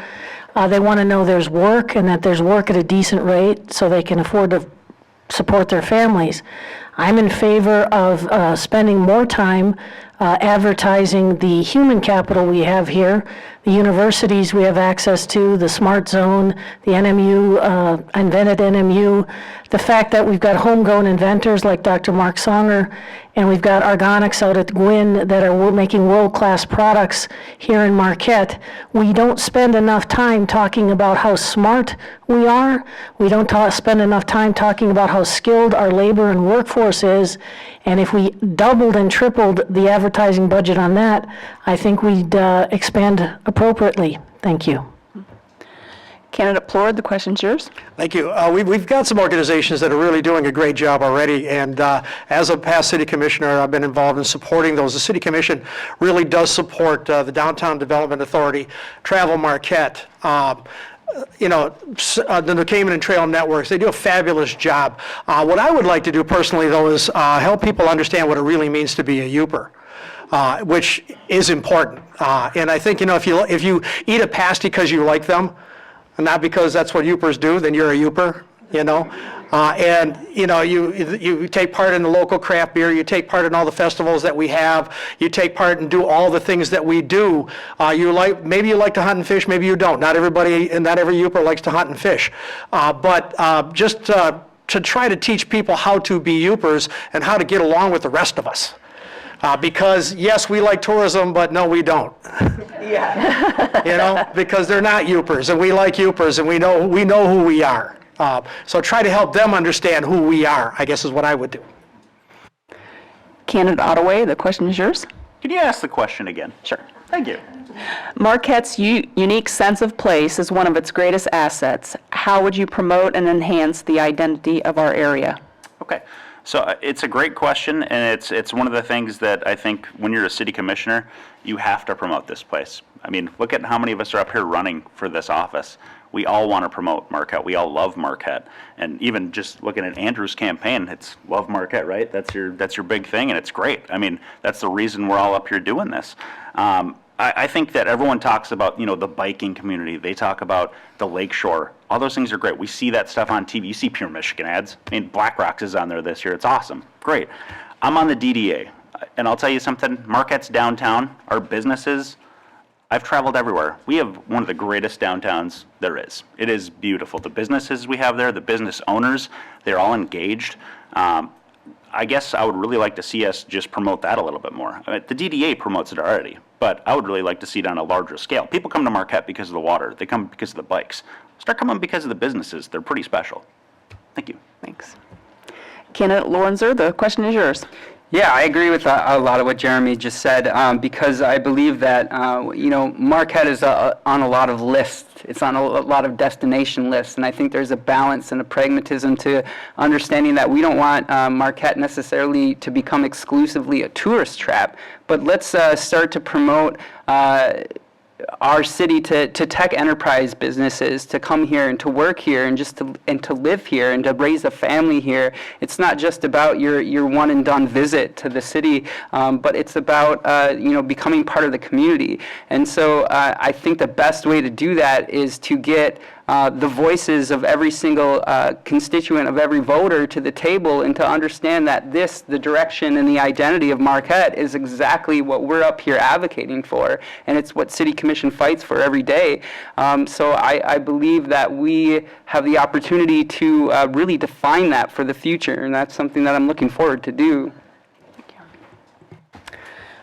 They want to know there's work and that there's work at a decent rate so they can afford to support their families. I'm in favor of spending more time advertising the human capital we have here, the universities we have access to, the Smart Zone, the NMU, Invented NMU, the fact that we've got homegrown inventors like Dr. Mark Songer, and we've got organics out at Gwynn that are making world-class products here in Marquette. We don't spend enough time talking about how smart we are. We don't spend enough time talking about how skilled our labor and workforce is. And if we doubled and tripled the advertising budget on that, I think we'd expand appropriately. Thank you. Candidate Plord, the question's yours. Thank you. We've got some organizations that are really doing a great job already, and as a past city commissioner, I've been involved in supporting those. The city commission really does support the Downtown Development Authority, Travel Marquette, the New Cayman and Trail Networks. They do a fabulous job. What I would like to do personally, though, is help people understand what it really means to be a Youper. Which is important. And I think, if you eat a pasty because you like them, and not because that's what Youpers do, then you're a Youper, you take part in the local craft beer, you take part in all the festivals that we have, you take part and do all the things that we do. Maybe you like to hunt and fish, maybe you don't. Not everybody and not every Youper likes to hunt and fish. Just to try to teach people how to be Youpers and how to get along with the rest of us. Because, yes, we like tourism, but no, we don't. Yeah. Because they're not Yoopers, and we like Yoopers, and we know who we are. So try to help them understand who we are, I guess is what I would do. Candidate Ottaway, the question is yours. Can you ask the question again? Sure. Thank you. Marquette's unique sense of place is one of its greatest assets. How would you promote and enhance the identity of our area? Okay, so it's a great question, and it's one of the things that I think when you're a city commissioner, you have to promote this place. I mean, look at how many of us are up here running for this office. We all want to promote Marquette. We all love Marquette, and even just looking at Andrew's campaign, it's love Marquette, right? That's your big thing, and it's great. I mean, that's the reason we're all up here doing this. I think that everyone talks about, the biking community. They talk about the lakeshore. All those things are great. We see that stuff on TV. You see Pure Michigan ads. I mean, Black Rocks is on there this year. It's awesome. Great. I'm on the DDA, and I'll tell you something. Marquette's downtown, our businesses, I've traveled everywhere. We have one of the greatest downtowns there is. It is beautiful. The businesses we have there, the business owners, they're all engaged. I guess I would really like to see us just promote that a little bit more. I mean, the DDA promotes it already, but I would really like to see it on a larger scale. People come to Marquette because of the water. They come because of the bikes. Start coming because of the businesses. They're pretty special. Thank you. Thanks. Candidate Lorenzer, the question is yours. Yeah, I agree with a lot of what Jeremy just said, because I believe that, Marquette is on a lot of lists. It's on a lot of destination lists, and I think there's a balance and a pragmatism to understanding that we don't want Marquette necessarily to become exclusively a tourist trap, but let's start to promote our city to tech enterprise businesses to come here and to work here and to live here and to raise a family here. It's not just about your one and done visit to the city, but it's about becoming part of the community. And so I think the best way to do that is to get the voices of every single constituent of every voter to the table and to understand that the direction and the identity of Marquette is exactly what we're up here advocating for, and it's what City Commission fights for every day. So I believe that we have the opportunity to really define that for the future, and that's something that I'm looking forward to do.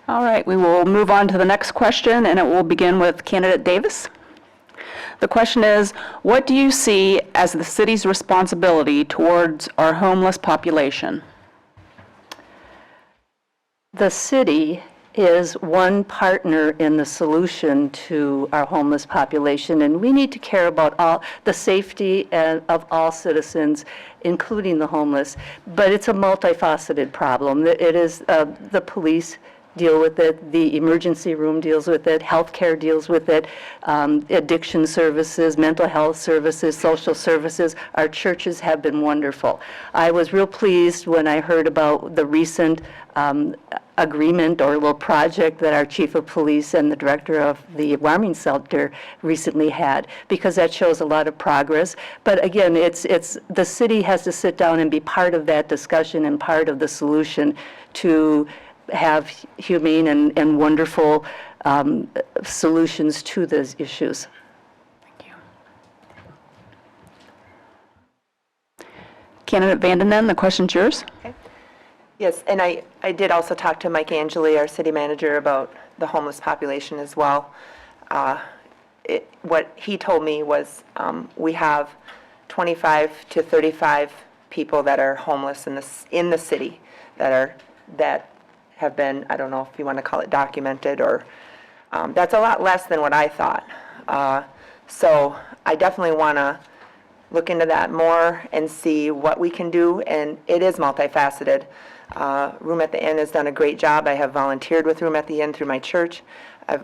All right, we will move on to the next question, and it will begin with Candidate Davis. The question is, what do you see as the city's responsibility towards our homeless population? The city is one partner in the solution to our homeless population, and we need to care about all the safety of all citizens, including the homeless. But it's a multifaceted problem. It is the police deal with it, the emergency room deals with it, healthcare deals with it, addiction services, mental health services, social services. Our churches have been wonderful. I was real pleased when I heard about the recent agreement or little project that our chief of police and the director of the warming shelter recently had, because that shows a lot of progress. But again, it's the city has to sit down and be part of that discussion and part of the solution to have humane and wonderful solutions to those issues. Thank you. Candidate Vandenen, the question's yours. Okay. Yes, and I did also talk to Mike Angeli, our city manager, about the homeless population as well. What he told me was we have 25 to 35 people that are homeless in the city that have been, I don't know if you want to call it documented, or that's a lot less than what I thought. So I definitely want to look into that more and see what we can do, and it is multifaceted. Room at the Inn has done a great job. I have volunteered with Room at the Inn through my church, and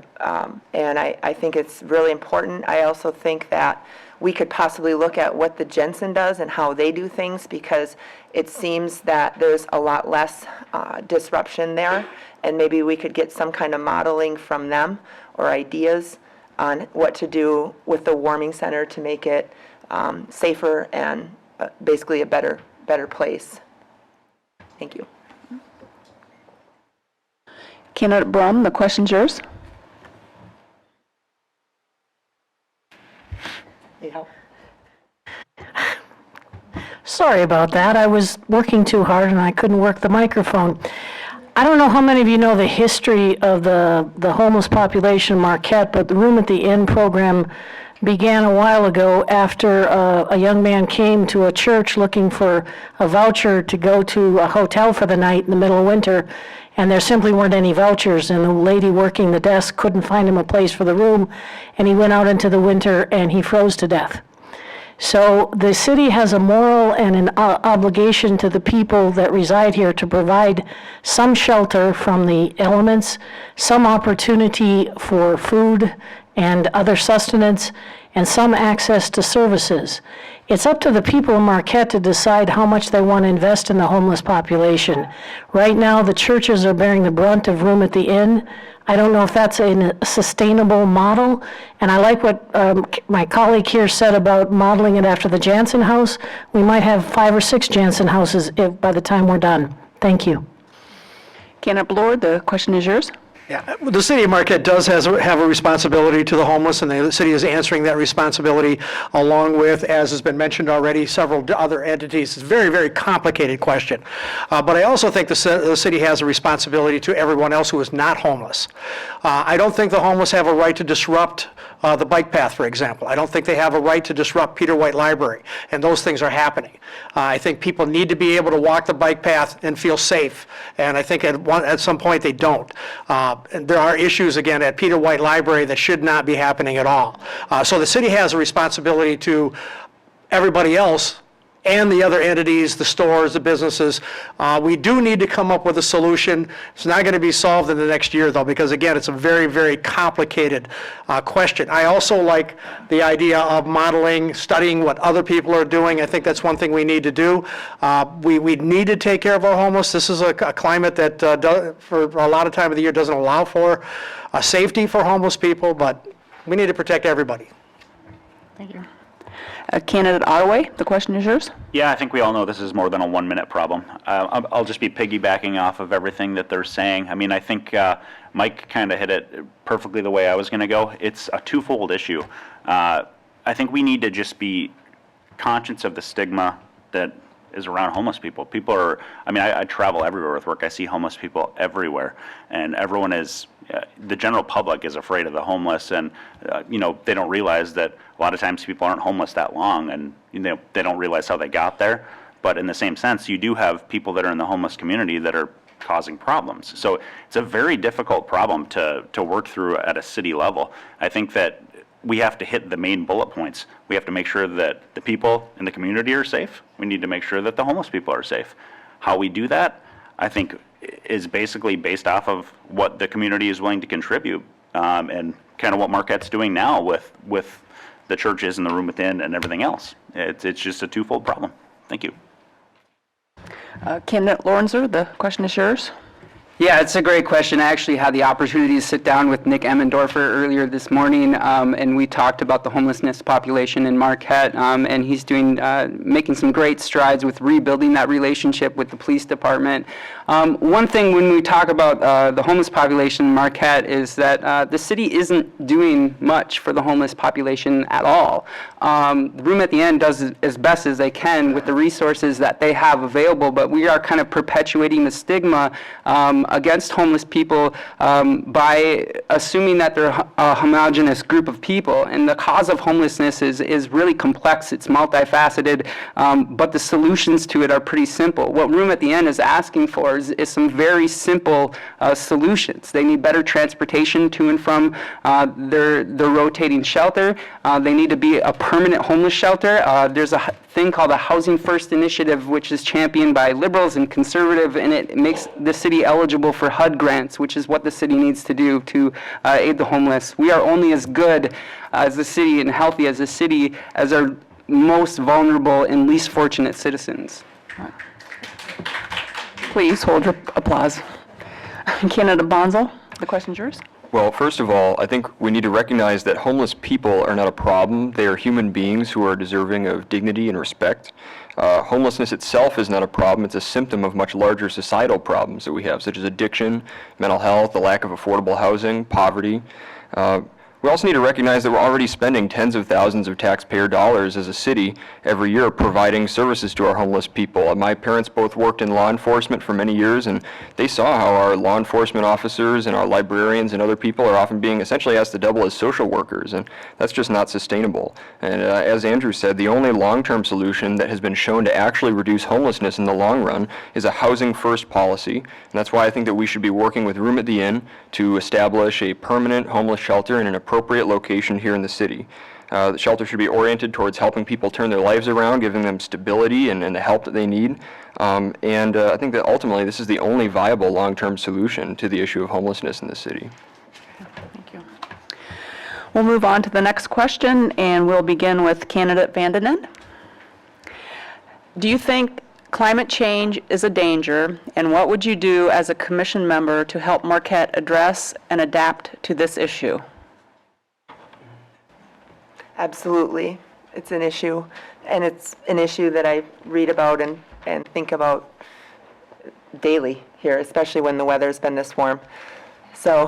I think it's really important. I also think that we could possibly look at what the Jensen does and how they do things, because it seems that there's a lot less disruption there, and maybe we could get some kind of modeling from them or ideas on what to do with the warming center to make it safer and basically a better place. Thank you. Candidate Brum, the question's yours. Need help? Sorry about that. I was working too hard and I couldn't work the microphone. I don't know how many of you know the history of the homeless population in Marquette, but the Room at the Inn program began a while ago after a young man came to a church looking for a voucher to go to a hotel for the night in the middle of winter, and there simply weren't any vouchers, and the lady working the desk couldn't find him a place for the room, and he went out into the winter and he froze to death. So the city has a moral and an obligation to the people that reside here to provide some shelter from the elements, some opportunity for food and other sustenance, and some access to services. It's up to the people of Marquette to decide how much they want to invest in the homeless population. Right now, the churches are bearing the brunt of Room at the Inn. I don't know if that's a sustainable model, and I like what my colleague here said about modeling it after the Jansen House. We might have 5 or 6 Jansen houses by the time we're done. Thank you. Candidate Blord, the question is yours. Yeah, the city of Marquette does have a responsibility to the homeless, and the city is answering that responsibility along with, as has been mentioned already, several other entities. It's a very, very complicated question. But I also think the city has a responsibility to everyone else who is not homeless. I don't think the homeless have a right to disrupt the bike path, for example. I don't think they have a right to disrupt Peter White Library, and those things are happening. I think people need to be able to walk the bike path and feel safe, and I think at some point they don't. And there are issues, again, at Peter White Library that should not be happening at all. So the city has a responsibility to everybody else and the other entities, the stores, the businesses. We do need to come up with a solution. It's not going to be solved in the next year, though, because, again, it's a very, very complicated question. I also like the idea of modeling, studying what other people are doing. I think that's one thing we need to do. We need to take care of our homeless. This is a climate that, for a lot of time of the year, doesn't allow for safety for homeless people, but we need to protect everybody. Thank you. Candidate Ottaway, the question is yours. Yeah, I think we all know this is more than a 1-minute problem. I'll just be piggybacking off of everything that they're saying. I mean, I think Mike kind of hit it perfectly the way I was going to go. It's a twofold issue. I think we need to just be conscious of the stigma that is around homeless people. People are, I mean, I travel everywhere with work. I see homeless people everywhere, and everyone is, the general public is afraid of the homeless, and they don't realize that a lot of times people aren't homeless that long, and they don't realize how they got there. But in the same sense, you do have people that are in the homeless community that are causing problems. So it's a very difficult problem to work through at a city level. I think that we have to hit the main bullet points. We have to make sure that the people in the community are safe. We need to make sure that the homeless people are safe. How we do that, I think, is basically based off of what the community is willing to contribute, and kind of what Marquette's doing now with the churches and the Room Within and everything else. It's just a twofold problem. Thank you. Candidate Lorenzer, the question is yours. Yeah, it's a great question. I actually had the opportunity to sit down with Nick Emmendorfer earlier this morning, and we talked about the homelessness population in Marquette, and he's making some great strides with rebuilding that relationship with the police department. One thing when we talk about the homeless population in Marquette is that the city isn't doing much for the homeless population at all. The Room at the Inn does as best as they can with the resources that they have available, but we are kind of perpetuating the stigma against homeless people by assuming that they're a homogenous group of people. And the cause of homelessness is really complex. It's multifaceted, but the solutions to it are pretty simple. What Room at the Inn is asking for is some very simple solutions. They need better transportation to and from their rotating shelter. They need to be a permanent homeless shelter. There's a thing called a Housing First Initiative, which is championed by liberals and conservative, and it makes the city eligible for HUD grants, which is what the city needs to do to aid the homeless. We are only as good as the city and healthy as the city as our most vulnerable and least fortunate citizens. Please hold your applause. Candidate Bonzel, the question is yours. Well, first of all, I think we need to recognize that homeless people are not a problem. They are human beings who are deserving of dignity and respect. Homelessness itself is not a problem. It's a symptom of much larger societal problems that we have, such as addiction, mental health, the lack of affordable housing, poverty. We also need to recognize that we're already spending tens of thousands of taxpayer dollars as a city every year providing services to our homeless people. My parents both worked in law enforcement for many years, and they saw how our law enforcement officers and our librarians and other people are often being essentially asked to double as social workers, and that's just not sustainable. And as Andrew said, the only long-term solution that has been shown to actually reduce homelessness in the long run is a housing-first policy, and that's why I think that we should be working with Room at the Inn to establish a permanent homeless shelter in an appropriate location here in the city. The shelter should be oriented towards helping people turn their lives around, giving them stability and the help that they need. I think that ultimately this is the only viable long-term solution to the issue of homelessness in the city. Thank you. We'll move on to the next question, and we'll begin with candidate Vandenen. Do you think climate change is a danger, and what would you do as a commission member to help Marquette address and adapt to this issue? Absolutely. It's an issue, and it's an issue that I read about and think about daily here, especially when the weather's been this warm. So,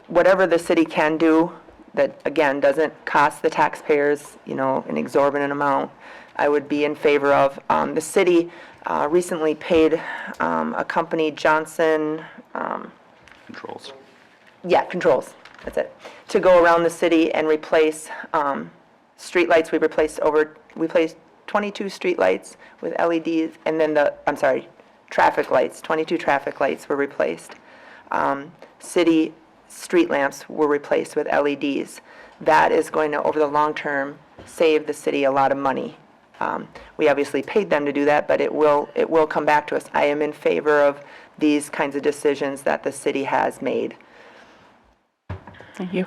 whatever the city can do that, again, doesn't cost the taxpayers, an exorbitant amount, I would be in favor of. The city recently paid a company, Johnson... Controls. Yeah, Controls. That's it. To go around the city and replace streetlights. We replaced 22 streetlights with LEDs, and then traffic lights. 22 traffic lights were replaced. City street lamps were replaced with LEDs. That is going to, over the long term, save the city a lot of money. We obviously paid them to do that, but it will come back to us. I am in favor of these kinds of decisions that the city has made. Thank you.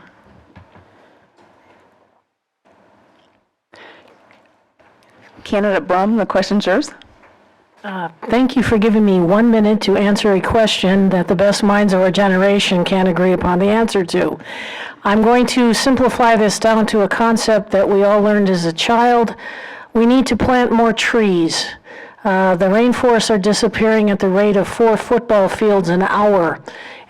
Candidate Brum, the question's yours. Thank you for giving me 1 minute to answer a question that the best minds of our generation can't agree upon the answer to. I'm going to simplify this down to a concept that we all learned as a child. We need to plant more trees. The rainforests are disappearing at the rate of 4 football fields an hour.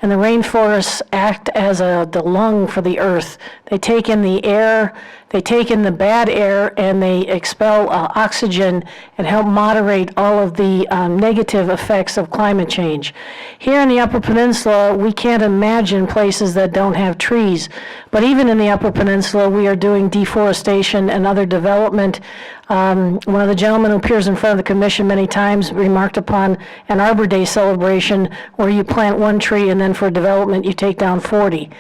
And the rainforests act as the lung for the earth. They take in the air, they take in the bad air, and they expel oxygen and help moderate all of the negative effects of climate change. Here in the Upper Peninsula, we can't imagine places that don't have trees. But even in the Upper Peninsula, we are doing deforestation and other development. One of the gentlemen who appears in front of the commission many times remarked upon an Arbor Day celebration where you plant 1 tree and then for development you take down 40.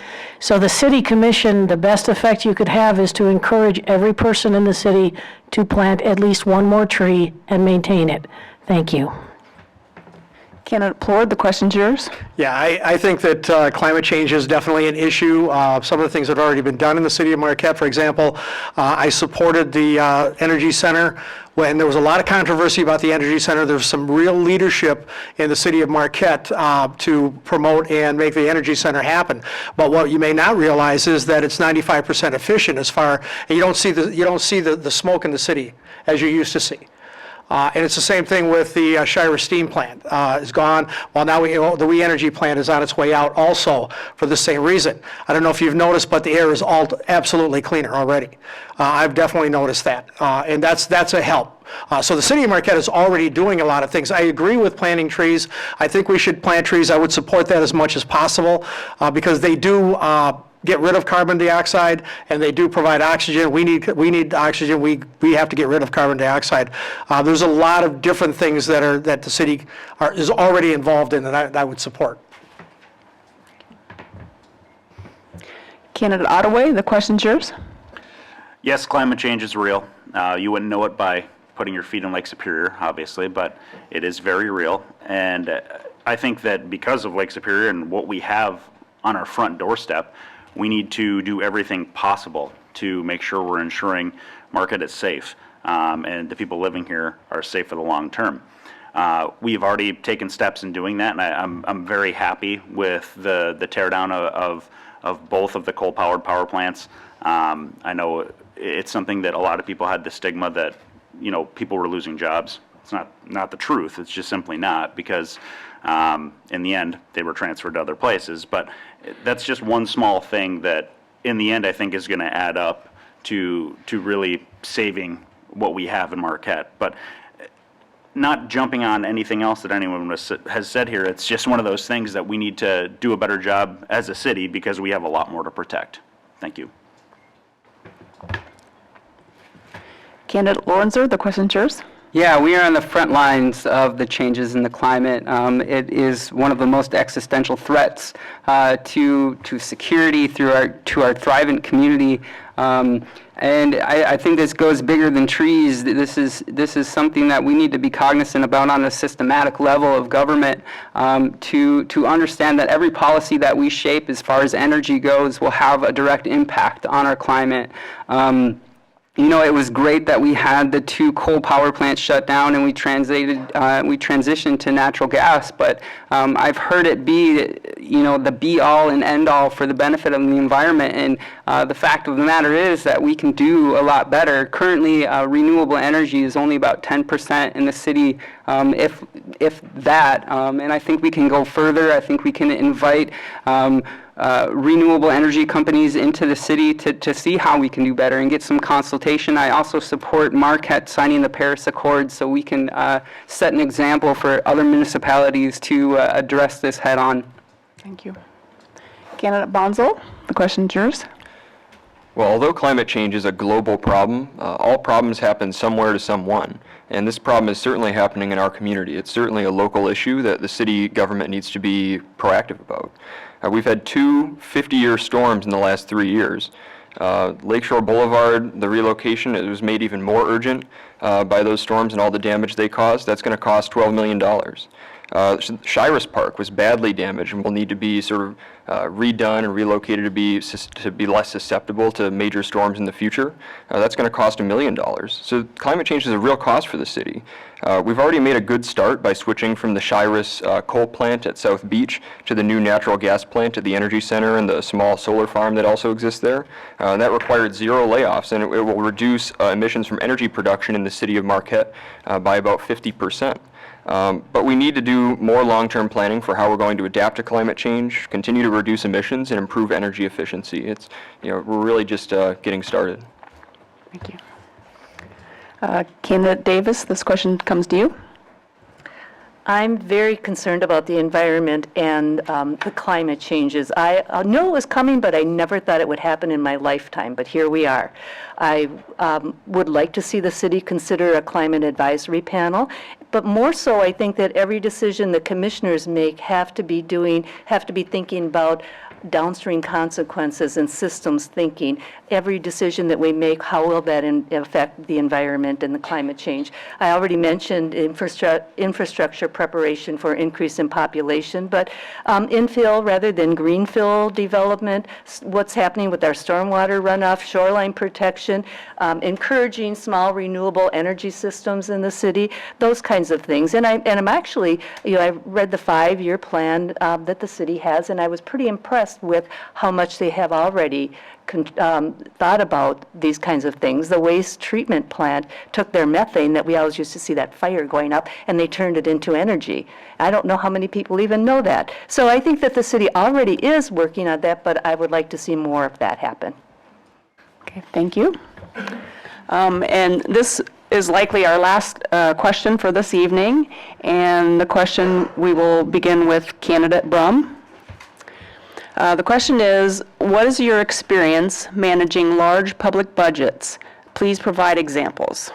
So the city commission, the best effect you could have is to encourage every person in the city to plant at least 1 more tree and maintain it. Thank you. Candidate Plord, the question's yours. Yeah, I think that climate change is definitely an issue. Some of the things that have already been done in the city of Marquette, for example, I supported the Energy Center. When there was a lot of controversy about the Energy Center, there was some real leadership in the city of Marquette to promote and make the Energy Center happen. But what you may not realize is that it's 95% efficient and you don't see the smoke in the city as you used to see. And it's the same thing with the Shira steam plant is gone. Well, now the We Energy plant is on its way out also for the same reason. I don't know if you've noticed, but the air is absolutely cleaner already. I've definitely noticed that, and that's a help. So the city of Marquette is already doing a lot of things. I agree with planting trees. I think we should plant trees. I would support that as much as possible because they do get rid of carbon dioxide, and they do provide oxygen. We need oxygen. We have to get rid of carbon dioxide. There's a lot of different things that the city is already involved in that I would support. Candidate Ottaway, the question's yours. Yes, climate change is real. You wouldn't know it by putting your feet in Lake Superior, obviously, but it is very real. And I think that because of Lake Superior and what we have on our front doorstep, we need to do everything possible to make sure we're ensuring Marquette is safe and the people living here are safe for the long term. We've already taken steps in doing that, and I'm very happy with the tear down of both of the coal-powered power plants. I know it's something that a lot of people had the stigma that people were losing jobs it's not the truth. It's just simply not, because in the end, they were transferred to other places. But that's just one small thing that, in the end, I think is going to add up to really saving what we have in Marquette. But not jumping on anything else that anyone has said here, it's just one of those things that we need to do a better job as a city, because we have a lot more to protect. Thank you. Candidate Lorenzer, the question's yours. Yeah, we are on the front lines of the changes in the climate. It is one of the most existential threats to security to our thriving community. And I think this goes bigger than trees. This is something that we need to be cognizant about on a systematic level of government, to understand that every policy that we shape as far as energy goes will have a direct impact on our climate. You know, it was great that we had the 2 coal power plants shut down and we transitioned to natural gas, but I've heard it be, you know, the be-all and end-all for the benefit of the environment, and the fact of the matter is that we can do a lot better. Currently, renewable energy is only about 10% in the city, if that, and I think we can go further. I think we can invite renewable energy companies into the city to see how we can do better and get some consultation. I also support Marquette signing the Paris Accord so we can set an example for other municipalities to address this head on. Thank you. Candidate Bonzel, the question's yours. Well, although climate change is a global problem, all problems happen somewhere to someone. And this problem is certainly happening in our community. It's certainly a local issue that the city government needs to be proactive about. We've had 2 50-year storms in the last 3 years. Lakeshore Boulevard, the relocation, it was made even more urgent by those storms and all the damage they caused. That's going to cost $12 million. Shiras Park was badly damaged and will need to be sort of redone and relocated to be less susceptible to major storms in the future. That's going to cost $1 million. So climate change is a real cost for the city. We've already made a good start by switching from the Shiras coal plant at South Beach to the new natural gas plant at the Energy Center and the small solar farm that also exists there. That required 0 layoffs, and it will reduce emissions from energy production in the city of Marquette by about 50%. But we need to do more long-term planning for how we're going to adapt to climate change, continue to reduce emissions, and improve energy efficiency. It's, you know, we're really just getting started. Thank you. Candidate Davis, this question comes to you. I'm very concerned about the environment and the climate changes. I knew it was coming, but I never thought it would happen in my lifetime, but here we are. I would like to see the city consider a climate advisory panel, but more so, I think that every decision the commissioners make have to be thinking about downstream consequences and systems thinking. Every decision that we make, how will that affect the environment and the climate change? I already mentioned infrastructure preparation for increase in population, but infill rather than greenfill development, what's happening with our stormwater runoff, shoreline protection, encouraging small renewable energy systems in the city, those kinds of things. And I'm actually, you know, I read the 5-year plan that the city has, and I was pretty impressed with how much they have already thought about these kinds of things. The waste treatment plant took their methane that we always used to see that fire going up, and they turned it into energy. I don't know how many people even know that. So I think that the city already is working on that, but I would like to see more of that happen. Okay, thank you. And this is likely our last question for this evening, and the question, we will begin with candidate Brum. The question is, what is your experience managing large public budgets? Please provide examples.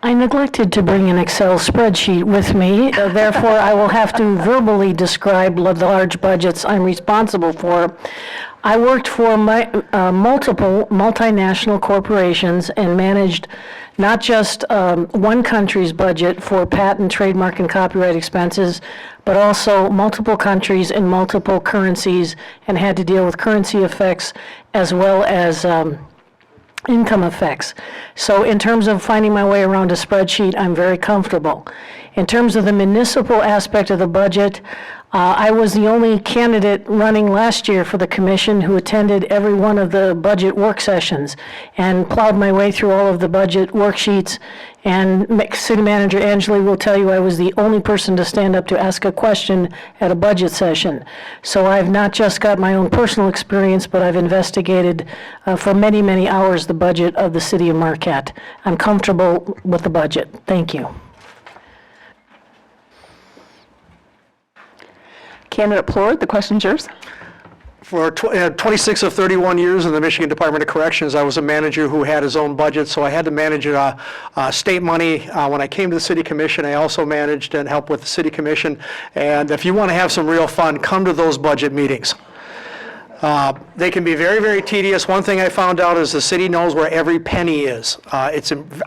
I neglected to bring an Excel spreadsheet with me, therefore I will have to verbally describe the large budgets I'm responsible for. I worked for multiple multinational corporations and managed not just one country's budget for patent, trademark, and copyright expenses, but also multiple countries in multiple currencies, and had to deal with currency effects as well as income effects. So in terms of finding my way around a spreadsheet, I'm very comfortable. In terms of the municipal aspect of the budget, I was the only candidate running last year for the commission who attended every one of the budget work sessions and plowed my way through all of the budget worksheets. And City Manager Angeli will tell you I was the only person to stand up to ask a question at a budget session. So I've not just got my own personal experience, but I've investigated for many, many hours the budget of the City of Marquette. I'm comfortable with the budget. Thank you. Candidate Plord, the question's yours. For 26 of 31 years in the Michigan Department of Corrections, I was a manager who had his own budget, so I had to manage state money. When I came to the City Commission, I also managed and helped with the City Commission. And if you want to have some real fun, come to those budget meetings. They can be very, very tedious. One thing I found out is the city knows where every penny is. I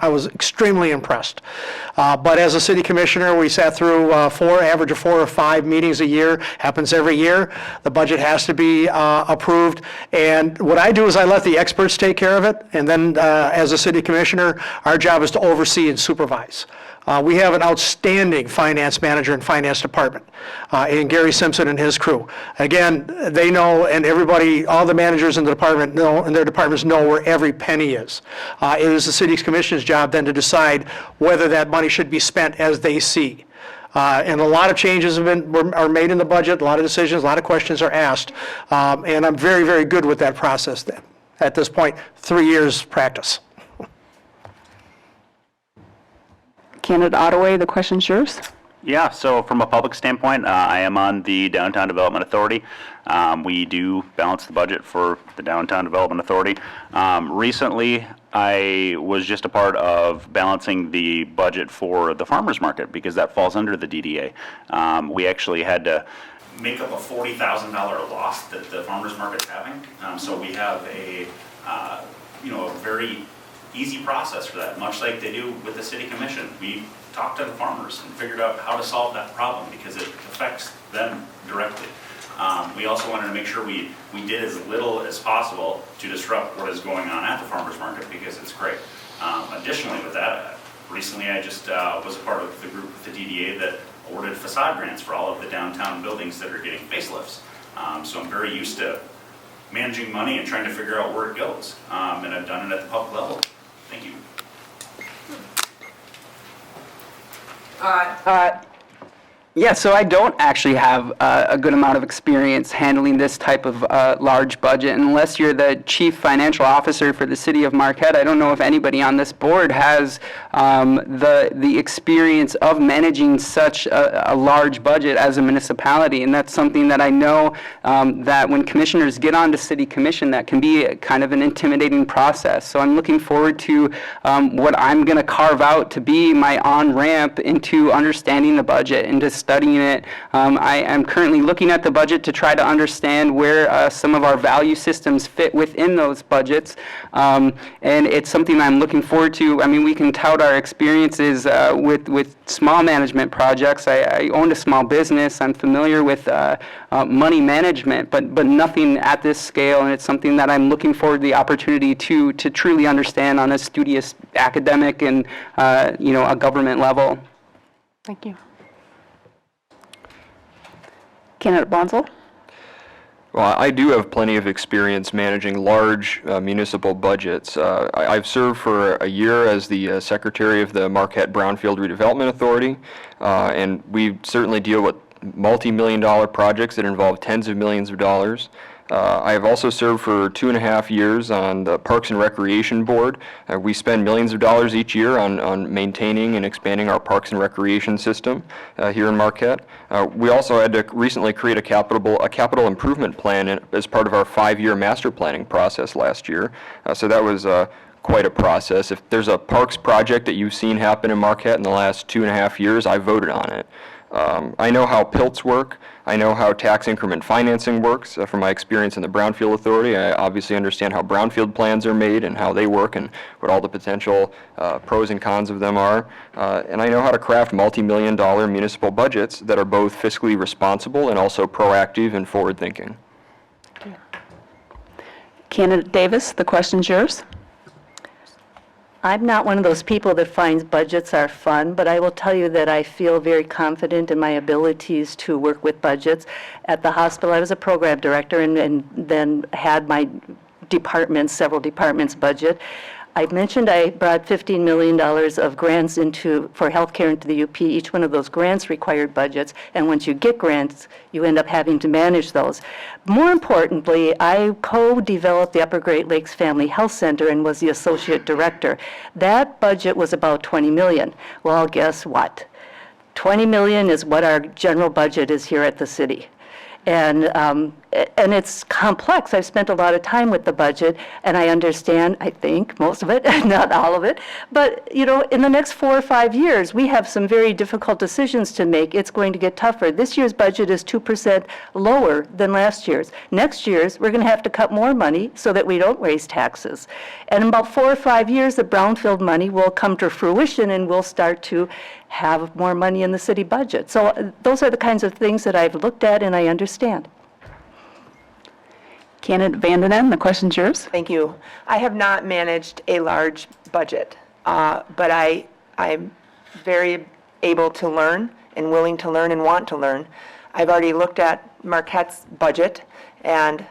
was extremely impressed. But as a city commissioner, we sat through average of 4 or 5 meetings a year. Happens every year. The budget has to be approved. And what I do is I let the experts take care of it. And then as a city commissioner, our job is to oversee and supervise. We have an outstanding finance manager and finance department, and Gary Simpson and his crew. Again, they know, and everybody, all the managers in the department know, and their departments know where every penny is. It is the city commission's job then to decide whether that money should be spent as they see. And a lot of changes are made in the budget, a lot of decisions, a lot of questions are asked, and I'm very, very good with that process then. At this point, 3 years practice. Candidate Ottaway, the question's yours. Yeah, so from a public standpoint, I am on the Downtown Development Authority. We do balance the budget for the Downtown Development Authority. Recently, I was just a part of balancing the budget for the farmers market because that falls under the DDA. We actually had to make up a $40,000 loss that the farmers market's having. So we have a very easy process for that, much like they do with the City Commission. We talked to the farmers and figured out how to solve that problem because it affects them directly. We also wanted to make sure we did as little as possible to disrupt what is going on at the farmers market because it's great. Additionally with that, recently I just was a part of the group with the DDA that awarded facade grants for all of the downtown buildings that are getting facelifts. So I'm very used to managing money and trying to figure out where it goes. And I've done it at the public level. Thank you. Yeah, so I don't actually have a good amount of experience handling this type of large budget. Unless you're the chief financial officer for the city of Marquette, I don't know if anybody on this board has the experience of managing such a large budget as a municipality. And that's something that I know that when commissioners get onto city commission, that can be kind of an intimidating process. So I'm looking forward to what I'm going to carve out to be my on-ramp into understanding the budget and to studying it. I am currently looking at the budget to try to understand where some of our value systems fit within those budgets. And it's something I'm looking forward to. I mean, we can tout our experiences with small management projects. I owned a small business. I'm familiar with money management, but nothing at this scale. And it's something that I'm looking forward to the opportunity to truly understand on a studious academic and a government level. Thank you. Candidate Bonzel? Well, I do have plenty of experience managing large municipal budgets. I've served for a year as the secretary of the Marquette Brownfield Redevelopment Authority, and we certainly deal with multi-million-dollar projects that involve tens of millions of dollars. I have also served for 2.5 years on the Parks and Recreation Board. We spend millions of dollars each year on maintaining and expanding our Parks and Recreation system here in Marquette. We also had to recently create a capital improvement plan as part of our 5-year master planning process last year. So that was quite a process. If there's a parks project that you've seen happen in Marquette in the last 2.5 years, I voted on it. I know how PILTs work. I know how tax increment financing works from my experience in the Brownfield Authority. I obviously understand how brownfield plans are made and how they work and what all the potential pros and cons of them are. And I know how to craft multi-million-dollar municipal budgets that are both fiscally responsible and also proactive and forward-thinking. Candidate Davis, the question's yours. I'm not one of those people that finds budgets are fun, but I will tell you that I feel very confident in my abilities to work with budgets. At the hospital, I was a program director and then had my departments, several departments budget. I mentioned I brought $15 million of grants for healthcare into the UP. Each one of those grants required budgets, and once you get grants, you end up having to manage those. More importantly, I co-developed the Upper Great Lakes Family Health Center and was the associate director. That budget was about $20 million. Well, guess what? $20 million is what our general budget is here at the city. And it's complex. I've spent a lot of time with the budget, and I understand, I think, most of it, not all of it. But, you know, in the next 4 or 5 years, we have some very difficult decisions to make. It's going to get tougher. This year's budget is 2% lower than last year's. Next year's, we're going to have to cut more money so that we don't raise taxes. And in about 4 or 5 years, the brownfield money will come to fruition, and we'll start to have more money in the city budget. So those are the kinds of things that I've looked at and I understand. Candidate Vandenen, the question's yours. Thank you. I have not managed a large budget, but I'm very able to learn and willing to learn and want to learn. I've already looked at Marquette's budget, and,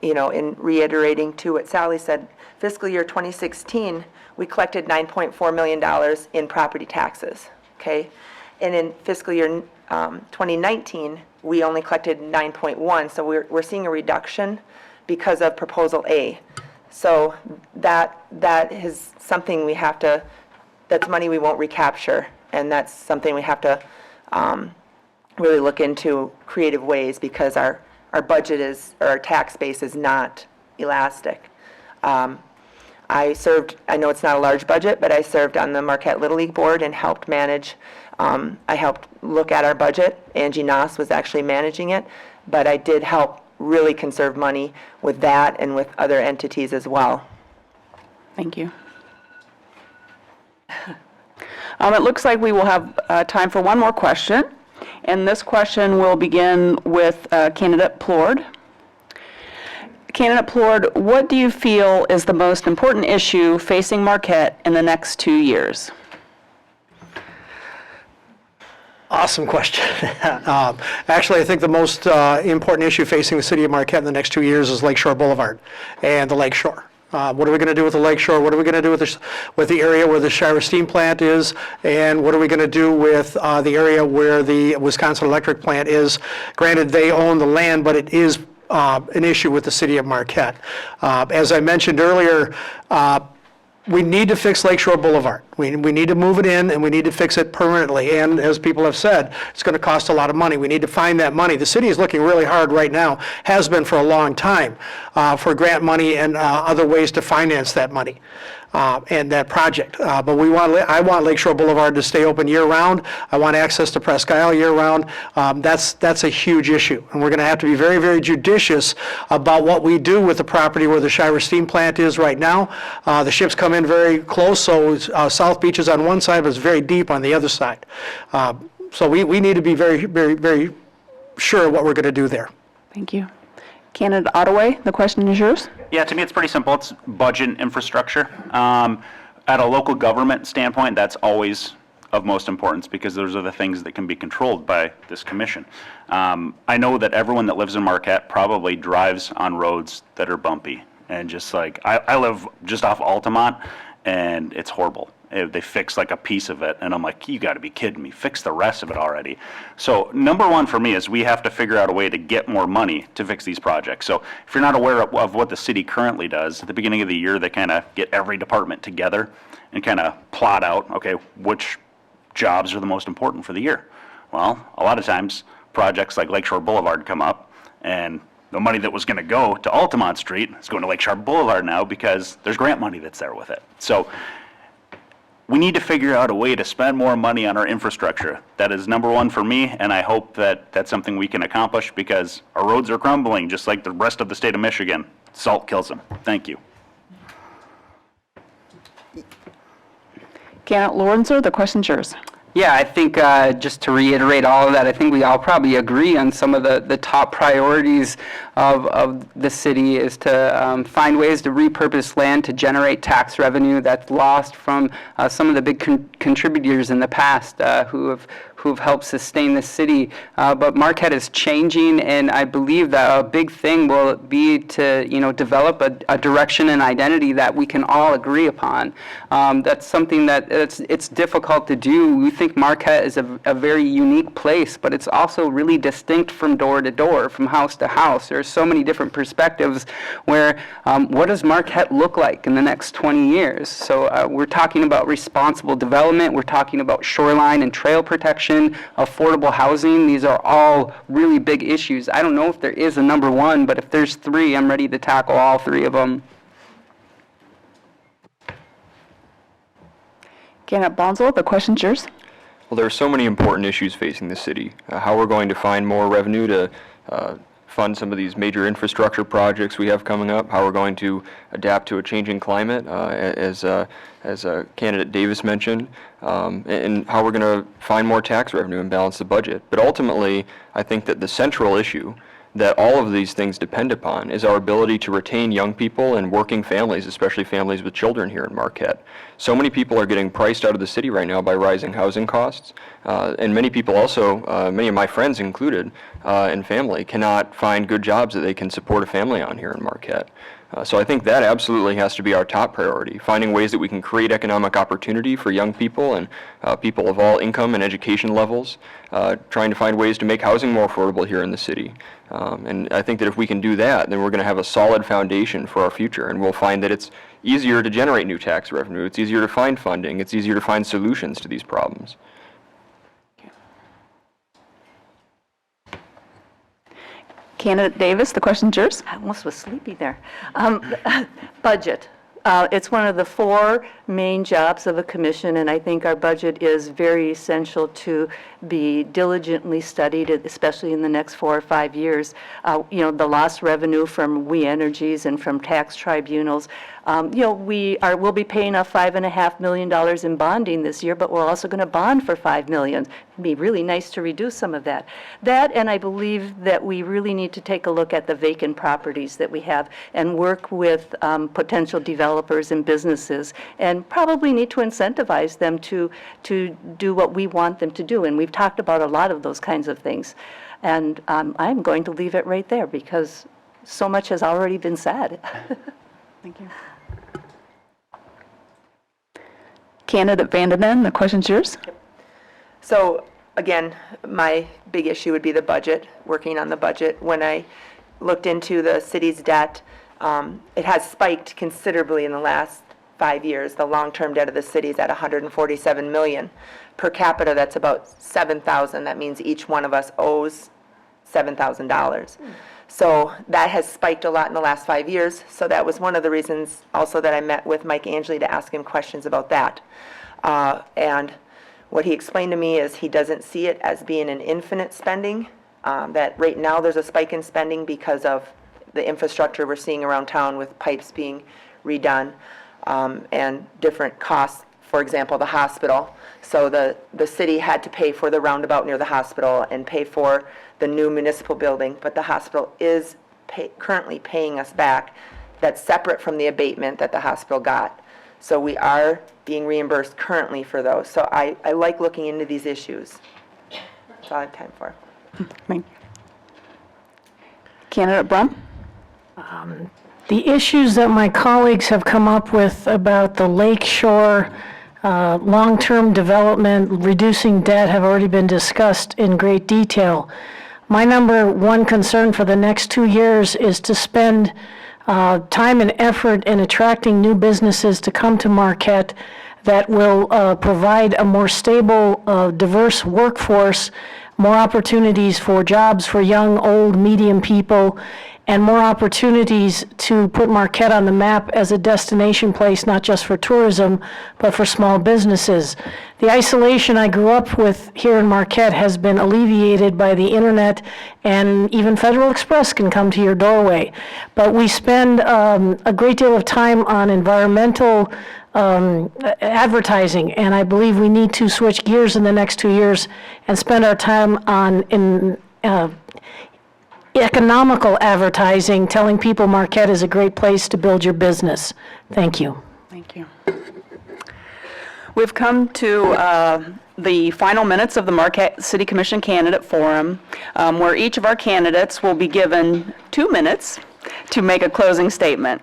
you know, in reiterating to what Sally said, fiscal year 2016, we collected $9.4 million in property taxes, okay? And in fiscal year 2019, we only collected 9.1, so we're seeing a reduction because of Proposal A. So that is something we have to, that's money we won't recapture, and that's something we have to really look into creative ways, because our budget is, or our tax base is not elastic. I know it's not a large budget, but I served on the Marquette Little League Board and helped manage, I helped look at our budget. Angie Noss was actually managing it, but I did help really conserve money with that and with other entities as well. Thank you. It looks like we will have time for one more question, and this question will begin with Candidate Plord. Candidate Plord, what do you feel is the most important issue facing Marquette in the next 2 years? Awesome question. Actually, I think the most important issue facing the city of Marquette in the next 2 years is Lakeshore Boulevard and the Lakeshore. What are we going to do with the Lakeshore? What are we going to do with the area where the Shire Steam Plant is? And what are we going to do with the area where the Wisconsin Electric Plant is? Granted, they own the land, but it is an issue with the city of Marquette. As I mentioned earlier, we need to fix Lakeshore Boulevard. We need to move it in, and we need to fix it permanently. And as people have said, it's going to cost a lot of money. We need to find that money. The city is looking really hard right now, has been for a long time, for grant money and other ways to finance that money and that project. But I want Lakeshore Boulevard to stay open year-round. I want access to Presque Isle year-round. That's a huge issue, and we're going to have to be very, very judicious about what we do with the property where the Shire Steam Plant is right now. The ships come in very close, so South Beach is on one side, but it's very deep on the other side. So we need to be very, very, very sure what we're going to do there. Thank you. Candidate Ottaway, the question is yours. Yeah, to me, it's pretty simple. It's budget and infrastructure. At a local government standpoint, that's always of most importance, because those are the things that can be controlled by this commission. I know that everyone that lives in Marquette probably drives on roads that are bumpy, and just like, I live just off Altamont, and it's horrible. They fix like a piece of it, and I'm like, you gotta be kidding me, fix the rest of it already. So number one for me is we have to figure out a way to get more money to fix these projects. So if you're not aware of what the city currently does, at the beginning of the year, they kind of get every department together and kind of plot out, okay, which jobs are the most important for the year. Well, a lot of times, projects like Lakeshore Boulevard come up, and the money that was going to go to Altamont Street is going to Lakeshore Boulevard now because there's grant money that's there with it. So we need to figure out a way to spend more money on our infrastructure. That is number one for me, and I hope that that's something we can accomplish, because our roads are crumbling just like the rest of the state of Michigan. Salt kills them. Thank you. Candidate Lorenzo, the question's yours. Yeah, I think just to reiterate all of that, I think we all probably agree on some of the top priorities of the city is to find ways to repurpose land to generate tax revenue that's lost from some of the big contributors in the past who've helped sustain the city. But Marquette is changing, and I believe that a big thing will be to develop a direction and identity that we can all agree upon. That's something that it's difficult to do. We think Marquette is a very unique place, but it's also really distinct from door to door, from house to house. There's so many different perspectives where what does Marquette look like in the next 20 years? So we're talking about responsible development, we're talking about shoreline and trail protection, affordable housing. These are all really big issues. I don't know if there is a number one, but if there's three, I'm ready to tackle all three of them. Candidate Bonzel, the question's yours. Well, there are so many important issues facing the city. How we're going to find more revenue to fund some of these major infrastructure projects we have coming up, how we're going to adapt to a changing climate, as candidate Davis mentioned, and how we're going to find more tax revenue and balance the budget. But ultimately, I think that the central issue that all of these things depend upon is our ability to retain young people and working families, especially families with children here in Marquette. So many people are getting priced out of the city right now by rising housing costs, and many people also, many of my friends included, and family, cannot find good jobs that they can support a family on here in Marquette. So I think that absolutely has to be our top priority, finding ways that we can create economic opportunity for young people and people of all income and education levels, trying to find ways to make housing more affordable here in the city. And I think that if we can do that, then we're going to have a solid foundation for our future, and we'll find that it's easier to generate new tax revenue, it's easier to find funding, it's easier to find solutions to these problems. Candidate Davis, the question's yours. I almost was sleepy there. Budget. It's one of the four main jobs of a commission, and I think our budget is very essential to be diligently studied, especially in the next 4 or 5 years. The lost revenue from We Energies and from tax tribunals. We'll be paying off $5.5 million in bonding this year, but we're also going to bond for $5 million. It'd be really nice to reduce some of that. That, and I believe that we really need to take a look at the vacant properties that we have and work with potential developers and businesses, and probably need to incentivize them to do what we want them to do. And we've talked about a lot of those kinds of things. And I'm going to leave it right there because so much has already been said. Thank you. Candidate Vandenen, the question's yours. So again, my big issue would be the budget, working on the budget. When I looked into the city's debt, it has spiked considerably in the last 5 years. The long-term debt of the city is at $147 million. Per capita, that's about $7,000. That means each one of us owes $7,000. So that has spiked a lot in the last 5 years. So that was one of the reasons also that I met with Mike Angeli to ask him questions about that. And what he explained to me is he doesn't see it as being an infinite spending, that right now there's a spike in spending because of the infrastructure we're seeing around town with pipes being redone and different costs. For example, the hospital. So the city had to pay for the roundabout near the hospital and pay for the new municipal building, but the hospital is currently paying us back. That's separate from the abatement that the hospital got. So we are being reimbursed currently for those. So I like looking into these issues. That's all I have time for. Candidate Brum? The issues that my colleagues have come up with about the lake shore, long-term development, reducing debt have already been discussed in great detail. My number one concern for the next 2 years is to spend time and effort in attracting new businesses to come to Marquette that will provide a more stable, diverse workforce, more opportunities for jobs for young, old, medium people, and more opportunities to put Marquette on the map as a destination place, not just for tourism, but for small businesses. The isolation I grew up with here in Marquette has been alleviated by the internet, and even Federal Express can come to your doorway. But we spend a great deal of time on environmental advertising, and I believe we need to switch gears in the next 2 years and spend our time on economical advertising, telling people Marquette is a great place to build your business. Thank you. Thank you. We've come to the final minutes of the Marquette City Commission Candidate Forum, where each of our candidates will be given 2 minutes to make a closing statement.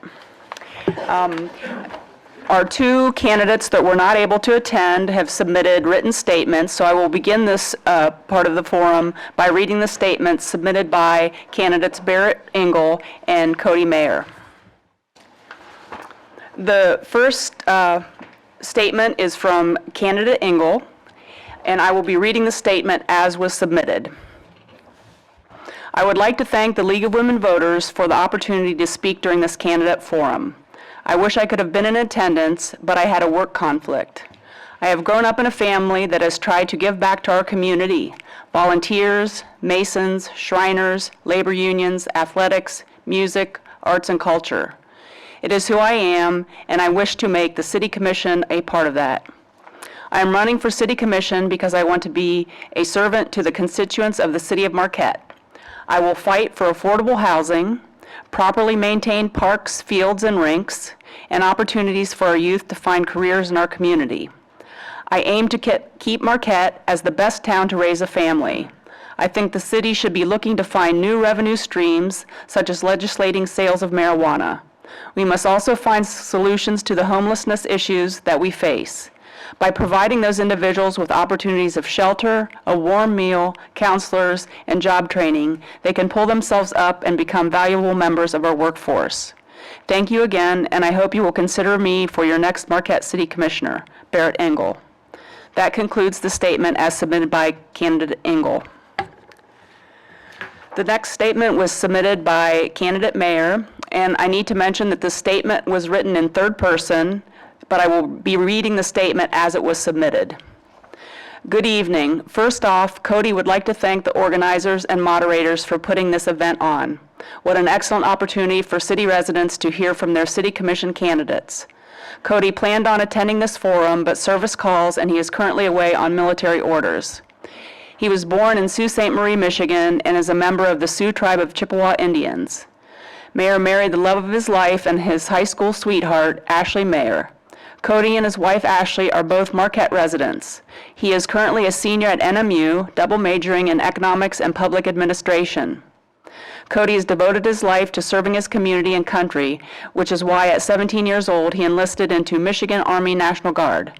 Our 2 candidates that were not able to attend have submitted written statements, so I will begin this part of the forum by reading the statements submitted by candidates Barrett Engel and Cody Mayer. The first statement is from candidate Engel, and I will be reading the statement as was submitted. I would like to thank the League of Women Voters for the opportunity to speak during this candidate forum. I wish I could have been in attendance, but I had a work conflict. I have grown up in a family that has tried to give back to our community: volunteers, Masons, Shriners, labor unions, athletics, music, arts, and culture. It is who I am, and I wish to make the City Commission a part of that. I am running for City Commission because I want to be a servant to the constituents of the City of Marquette. I will fight for affordable housing, properly maintained parks, fields, and rinks, and opportunities for our youth to find careers in our community. I aim to keep Marquette as the best town to raise a family. I think the city should be looking to find new revenue streams, such as legislating sales of marijuana. We must also find solutions to the homelessness issues that we face. By providing those individuals with opportunities of shelter, a warm meal, counselors, and job training, they can pull themselves up and become valuable members of our workforce. Thank you again, and I hope you will consider me for your next Marquette City Commissioner, Barrett Engel. That concludes the statement as submitted by candidate Engel. The next statement was submitted by candidate Mayer, and I need to mention that the statement was written in third person, but I will be reading the statement as it was submitted. Good evening. First off, Cody would like to thank the organizers and moderators for putting this event on. What an excellent opportunity for city residents to hear from their city commission candidates. Cody planned on attending this forum, but service calls and he is currently away on military orders. He was born in Sault Ste. Marie, Michigan, and is a member of the Sioux tribe of Chippewa Indians. Mayer married the love of his life and his high school sweetheart, Ashley Mayer. Cody and his wife Ashley are both Marquette residents. He is currently a senior at NMU, double majoring in economics and public administration. Cody has devoted his life to serving his community and country, which is why at 17 years old he enlisted into Michigan Army National Guard.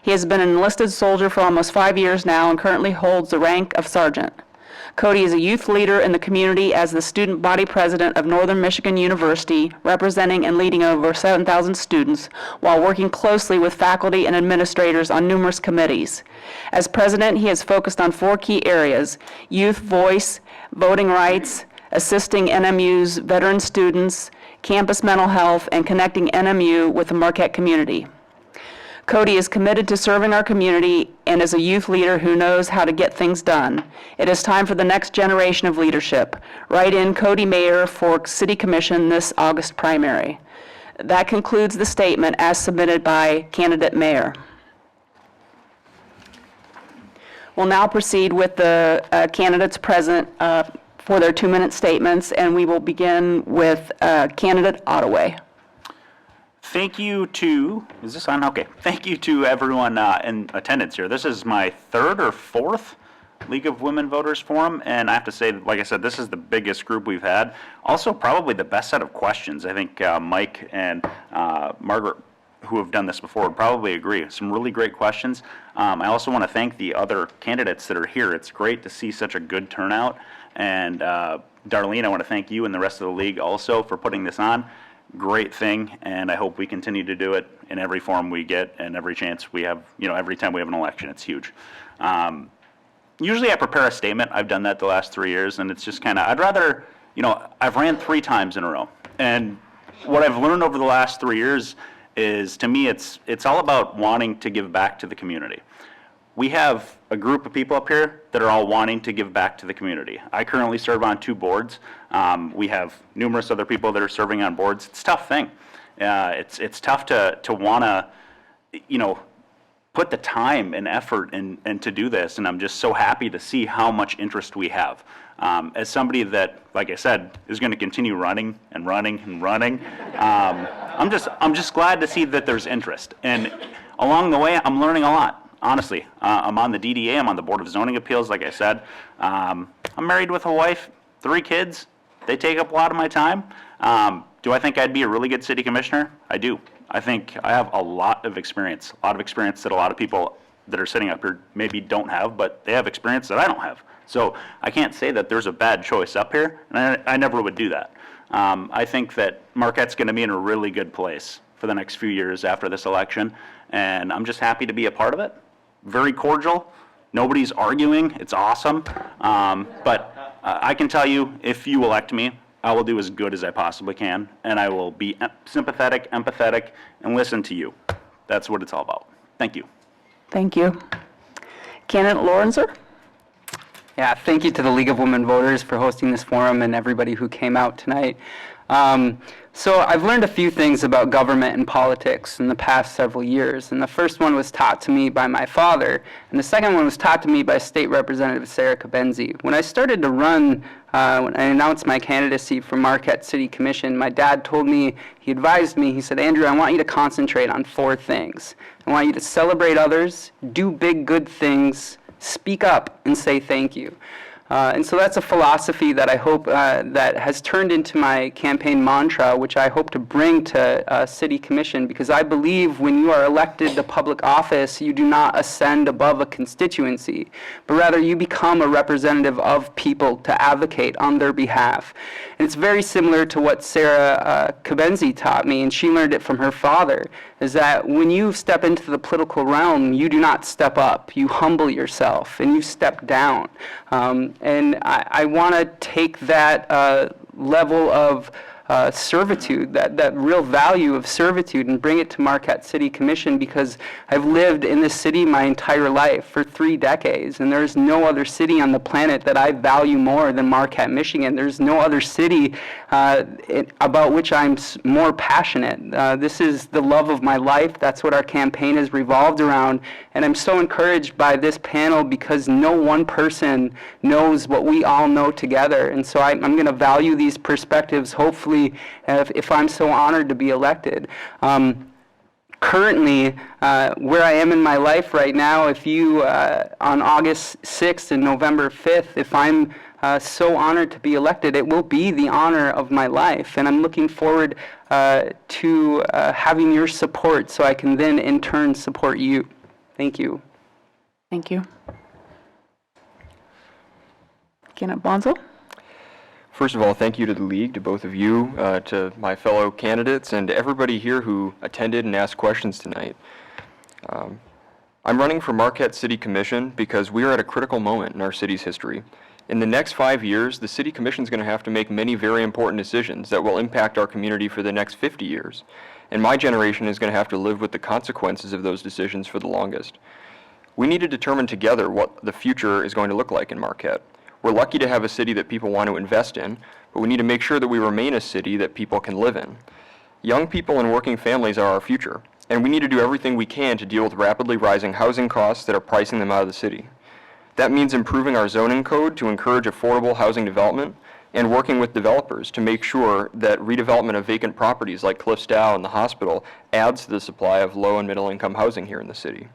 He has been an enlisted soldier for almost 5 years now and currently holds the rank of sergeant. Cody is a youth leader in the community as the student body president of Northern Michigan University, representing and leading over 7,000 students, while working closely with faculty and administrators on numerous committees. As president, he has focused on 4 key areas: youth voice, voting rights, assisting NMU's veteran students, campus mental health, and connecting NMU with the Marquette community. Cody is committed to serving our community and is a youth leader who knows how to get things done. It is time for the next generation of leadership. Write in Cody Mayer for City Commission this August primary. That concludes the statement as submitted by candidate Mayer. We'll now proceed with the candidates present for their 2-minute statements, and we will begin with candidate Ottaway. Thank you to, is this on? Okay. Thank you to everyone in attendance here. This is my 3rd or 4th League of Women Voters Forum, and I have to say, like I said, this is the biggest group we've had. Also, probably the best set of questions. I think Mike and Margaret, who have done this before, would probably agree. Some really great questions. I also want to thank the other candidates that are here. It's great to see such a good turnout, and Darlene, I want to thank you and the rest of the league also for putting this on. Great thing, and I hope we continue to do it in every forum we get and every chance we have, every time we have an election. It's huge. Usually I prepare a statement. I've done that the last 3 years, and it's just kind of, I'd rather, I've ran 3 times in a row. And what I've learned over the last 3 years is, to me, it's all about wanting to give back to the community. We have a group of people up here that are all wanting to give back to the community. I currently serve on 2 boards. We have numerous other people that are serving on boards. It's a tough thing. It's tough to want to put the time and effort and to do this, and I'm just so happy to see how much interest we have. As somebody that, like I said, is going to continue running and running and running, I'm just glad to see that there's interest. And along the way, I'm learning a lot, honestly. I'm on the DDA, I'm on the Board of Zoning Appeals, like I said. I'm married with a wife, 3 kids. They take up a lot of my time. Do I think I'd be a really good city commissioner? I do. I think I have a lot of experience that a lot of people that are sitting up here maybe don't have, but they have experience that I don't have. So I can't say that there's a bad choice up here, and I never would do that. I think that Marquette's going to be in a really good place for the next few years after this election, and I'm just happy to be a part of it. Very cordial. Nobody's arguing. It's awesome. But I can tell you, if you elect me, I will do as good as I possibly can, and I will be sympathetic, empathetic, and listen to you. That's what it's all about. Thank you. Thank you. Candidate Lorenzer? Yeah, thank you to the League of Women Voters for hosting this forum and everybody who came out tonight. So I've learned a few things about government and politics in the past several years, and the first one was taught to me by my father, and the second one was taught to me by State Representative Sarah Kabenzi. When I started to run, when I announced my candidacy for Marquette City Commission, my dad told me, he advised me, he said, Andrew, I want you to concentrate on 4 things. I want you to celebrate others, do big good things, speak up, and say thank you. And so that's a philosophy that I hope that has turned into my campaign mantra, which I hope to bring to City Commission, because I believe when you are elected to public office, you do not ascend above a constituency, but rather you become a representative of people to advocate on their behalf. And it's very similar to what Sarah Kabenzi taught me, and she learned it from her father, is that when you step into the political realm, you do not step up. You humble yourself and you step down. And I want to take that level of servitude, that real value of servitude, and bring it to Marquette City Commission, because I've lived in this city my entire life for 3 decades, and there's no other city on the planet that I value more than Marquette, Michigan. There's no other city about which I'm more passionate. This is the love of my life. That's what our campaign has revolved around, and I'm so encouraged by this panel because no one person knows what we all know together, and so I'm going to value these perspectives, hopefully, if I'm so honored to be elected. Currently, where I am in my life right now, if you, on August 6th and November 5th, if I'm so honored to be elected, it will be the honor of my life. And I'm looking forward to having your support so I can then in turn support you. Thank you. Thank you. Candidate Bonzo? First of all, thank you to the League, to both of you, to my fellow candidates, and to everybody here who attended and asked questions tonight. I'm running for Marquette City Commission because we are at a critical moment in our city's history. In the next 5 years, the City Commission is going to have to make many very important decisions that will impact our community for the next 50 years. And my generation is going to have to live with the consequences of those decisions for the longest. We need to determine together what the future is going to look like in Marquette. We're lucky to have a city that people want to invest in, but we need to make sure that we remain a city that people can live in. Young people and working families are our future, and we need to do everything we can to deal with rapidly rising housing costs that are pricing them out of the city. That means improving our zoning code to encourage affordable housing development and working with developers to make sure that redevelopment of vacant properties like Cliffs Dow and the hospital adds to the supply of low and middle income housing here in the city.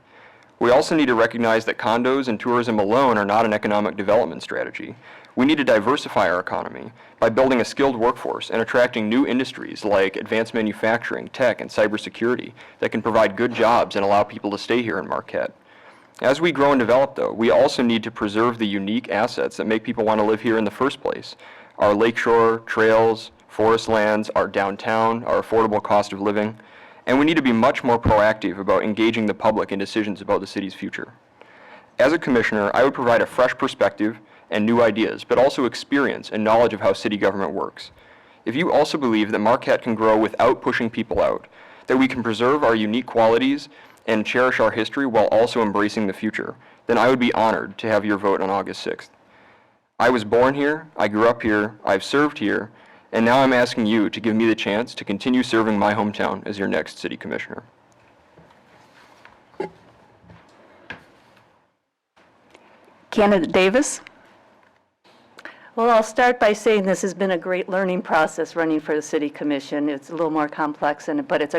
We also need to recognize that condos and tourism alone are not an economic development strategy. We need to diversify our economy by building a skilled workforce and attracting new industries like advanced manufacturing, tech, and cybersecurity that can provide good jobs and allow people to stay here in Marquette. As we grow and develop, though, we also need to preserve the unique assets that make people want to live here in the first place. Our lakeshore, trails, forest lands, our downtown, our affordable cost of living. And we need to be much more proactive about engaging the public in decisions about the city's future. As a commissioner, I would provide a fresh perspective and new ideas, but also experience and knowledge of how city government works. If you also believe that Marquette can grow without pushing people out, that we can preserve our unique qualities and cherish our history while also embracing the future, then I would be honored to have your vote on August 6th. I was born here, I grew up here, I've served here, and now I'm asking you to give me the chance to continue serving my hometown as your next city commissioner. Candidate Davis? Well, I'll start by saying this has been a great learning process running for the city commission. It's a little more complex, but it's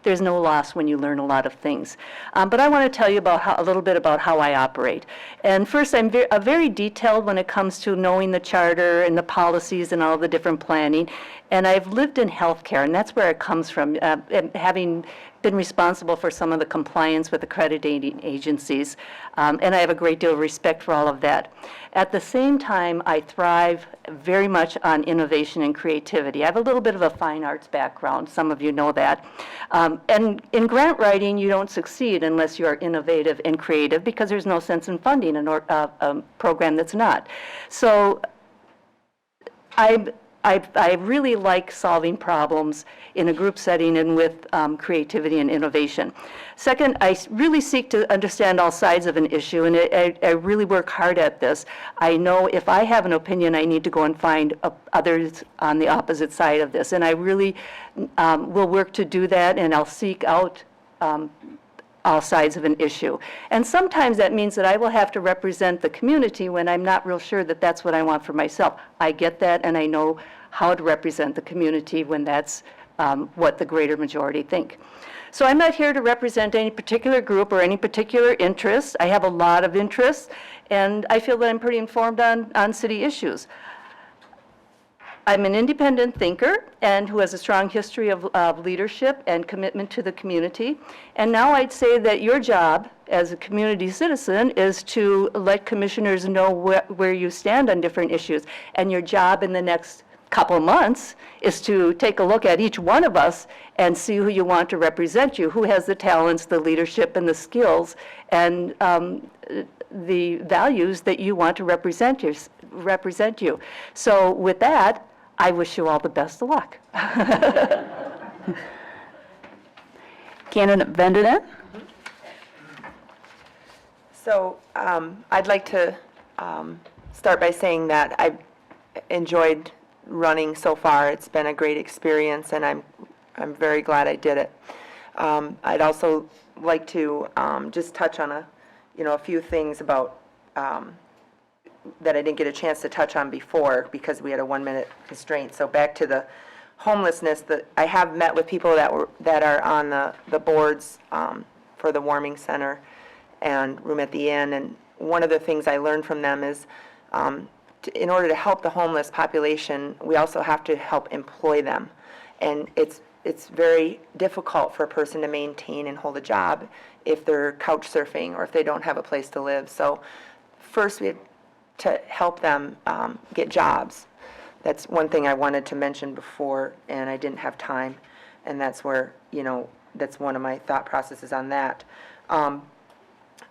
there's no loss when you learn a lot of things. But I want to tell you a little bit about how I operate. And first, I'm very detailed when it comes to knowing the charter and the policies and all the different planning. And I've lived in healthcare, and that's where it comes from, and having been responsible for some of the compliance with accrediting agencies, and I have a great deal of respect for all of that. At the same time, I thrive very much on innovation and creativity. I have a little bit of a fine arts background, some of you know that. And in grant writing, you don't succeed unless you are innovative and creative, because there's no sense in funding a program that's not. So I really like solving problems in a group setting and with creativity and innovation. Second, I really seek to understand all sides of an issue, and I really work hard at this. I know if I have an opinion, I need to go and find others on the opposite side of this, and I really will work to do that, and I'll seek out all sides of an issue. And sometimes that means that I will have to represent the community when I'm not real sure that that's what I want for myself. I get that, and I know how to represent the community when that's what the greater majority think. So I'm not here to represent any particular group or any particular interest. I have a lot of interests, and I feel that I'm pretty informed on city issues. I'm an independent thinker and who has a strong history of leadership and commitment to the community. And now I'd say that your job as a community citizen is to let commissioners know where you stand on different issues. And your job in the next couple months is to take a look at each one of us and see who you want to represent you, who has the talents, the leadership, and the skills, and the values that you want to represent you. So with that, I wish you all the best of luck. Candidate Vendenen? So I'd like to start by saying that I've enjoyed running so far. It's been a great experience, and I'm very glad I did it. I'd also like to just touch on a few things about that I didn't get a chance to touch on before because we had a 1-minute constraint. So back to the homelessness, I have met with people that are on the boards for the warming center and Room at the Inn, and one of the things I learned from them is in order to help the homeless population, we also have to help employ them. And it's very difficult for a person to maintain and hold a job if they're couch surfing or if they don't have a place to live. So first we had to help them get jobs. That's one thing I wanted to mention before, and I didn't have time. And that's where, that's one of my thought processes on that.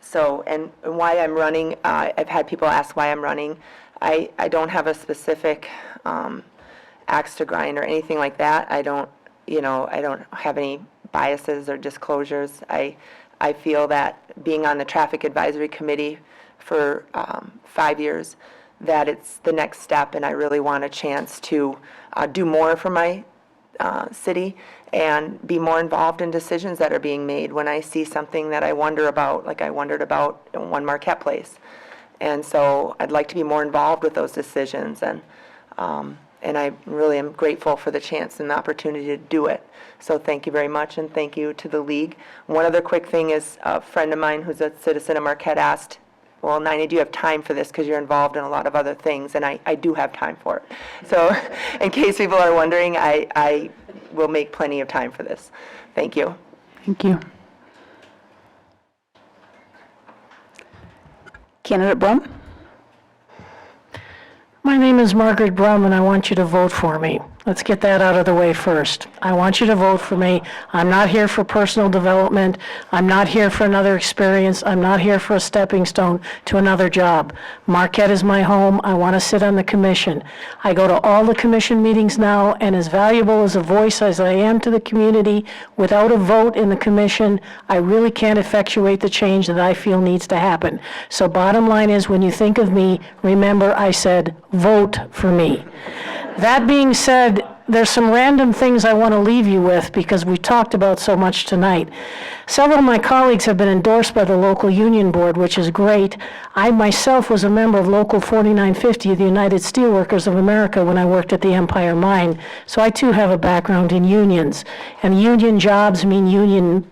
So, and why I'm running, I've had people ask why I'm running. I don't have a specific axe to grind or anything like that. I don't have any biases or disclosures. I feel that being on the Traffic Advisory Committee for 5 years, that it's the next step, and I really want a chance to do more for my city and be more involved in decisions that are being made when I see something that I wonder about, like I wondered about in One Marquette Place. And so I'd like to be more involved with those decisions, and I really am grateful for the chance and the opportunity to do it. So thank you very much, and thank you to the League. One other quick thing is a friend of mine who's a citizen of Marquette asked, well, Nina, do you have time for this because you're involved in a lot of other things? And I do have time for it. So in case people are wondering, I will make plenty of time for this. Thank you. Thank you. Candidate Brum? My name is Margaret Brum, and I want you to vote for me. Let's get that out of the way first. I want you to vote for me. I'm not here for personal development. I'm not here for another experience. I'm not here for a stepping stone to another job. Marquette is my home. I want to sit on the commission. I go to all the commission meetings now, and as valuable as a voice as I am to the community, without a vote in the commission, I really can't effectuate the change that I feel needs to happen. So bottom line is, when you think of me, remember I said, vote for me. That being said, there's some random things I want to leave you with because we've talked about so much tonight. Several of my colleagues have been endorsed by the local union board, which is great. I myself was a member of Local 4950 of the United Steelworkers of America when I worked at the Empire Mine, so I too have a background in unions. And union jobs mean union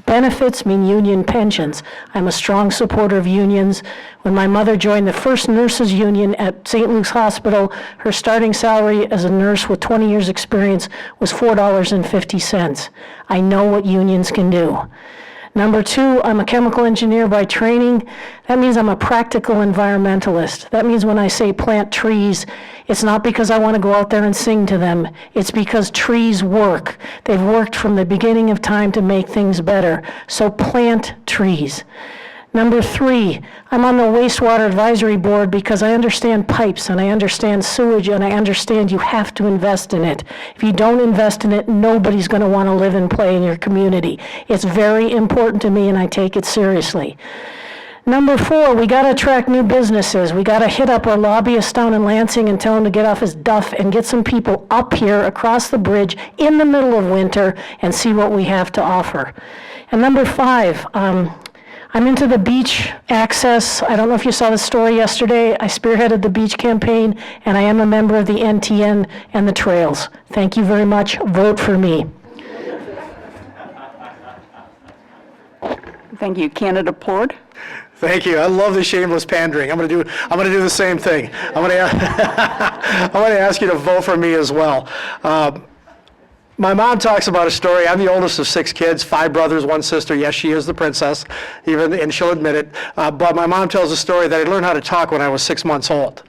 benefits, mean union pensions. I'm a strong supporter of unions. When my mother joined the first nurses union at St. Luke's Hospital, her starting salary as a nurse with 20 years experience was $4.50. I know what unions can do. Number two, I'm a chemical engineer by training. That means I'm a practical environmentalist. That means when I say plant trees, it's not because I want to go out there and sing to them. It's because trees work. They've worked from the beginning of time to make things better. So plant trees. Number three, I'm on the wastewater advisory board because I understand pipes and I understand sewage and I understand you have to invest in it. If you don't invest in it, nobody's going to want to live and play in your community. It's very important to me and I take it seriously. Number four, we got to attract new businesses. We got to hit up our lobbyists down in Lansing and tell him to get off his duff and get some people up here across the bridge in the middle of winter and see what we have to offer. And number five, I'm into the beach access. I don't know if you saw the story yesterday. I spearheaded the beach campaign, and I am a member of the NTN and the trails. Thank you very much. Vote for me. Thank you. Candidate Pord? Thank you. I love the shameless pandering. I'm going to do the same thing. I'm going to ask you to vote for me as well. My mom talks about a story. I'm the oldest of 6 kids, 5 brothers, 1 sister. Yes, she is the princess, and she'll admit it. But my mom tells a story that I learned how to talk when I was 6 months old,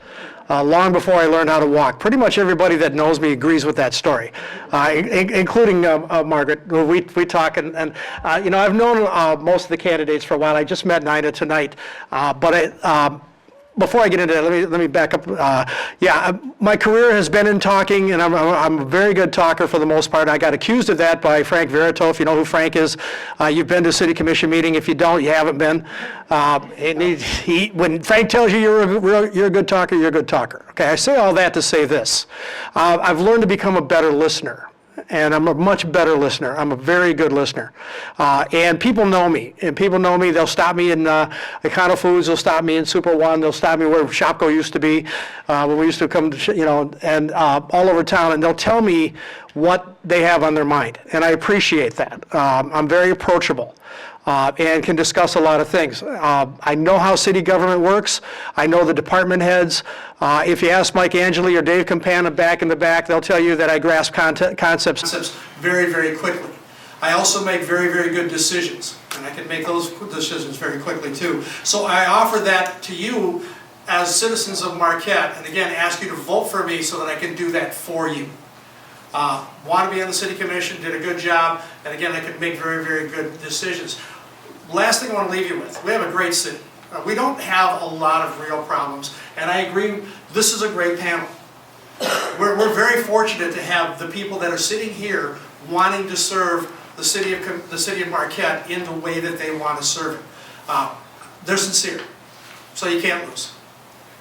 long before I learned how to walk. Pretty much everybody that knows me agrees with that story, including Margaret. We talk, and I've known most of the candidates for a while. I just met Nina tonight, before I get into that, let me back up. My career has been in talking, and I'm a very good talker for the most part. I got accused of that by Frank Verito. If you know who Frank is, you've been to a city commission meeting. If you don't, you haven't been. When Frank tells you you're a good talker, you're a good talker. Okay, I say all that to say this. I've learned to become a better listener. And I'm a much better listener. I'm a very good listener. And people know me. They'll stop me in Econo Foods. They'll stop me in Super One. They'll stop me where Shopko used to be, when we used to come to, and all over town. And they'll tell me what they have on their mind. And I appreciate that. I'm very approachable. And can discuss a lot of things. I know how city government works. I know the department heads. If you ask Mike Angeli or Dave Campana back in the back, they'll tell you that I grasp concepts very, very quickly. I also make very, very good decisions, and I can make those decisions very quickly too. So I offer that to you as citizens of Marquette, and again, ask you to vote for me so that I can do that for you. Want to be on the city commission, did a good job, and again, I can make very, very good decisions. Last thing I want to leave you with, we have a great city. We don't have a lot of real problems, and I agree, this is a great panel. We're very fortunate to have the people that are sitting here wanting to serve the city of Marquette in the way that they want to serve it. They're sincere, so you can't lose.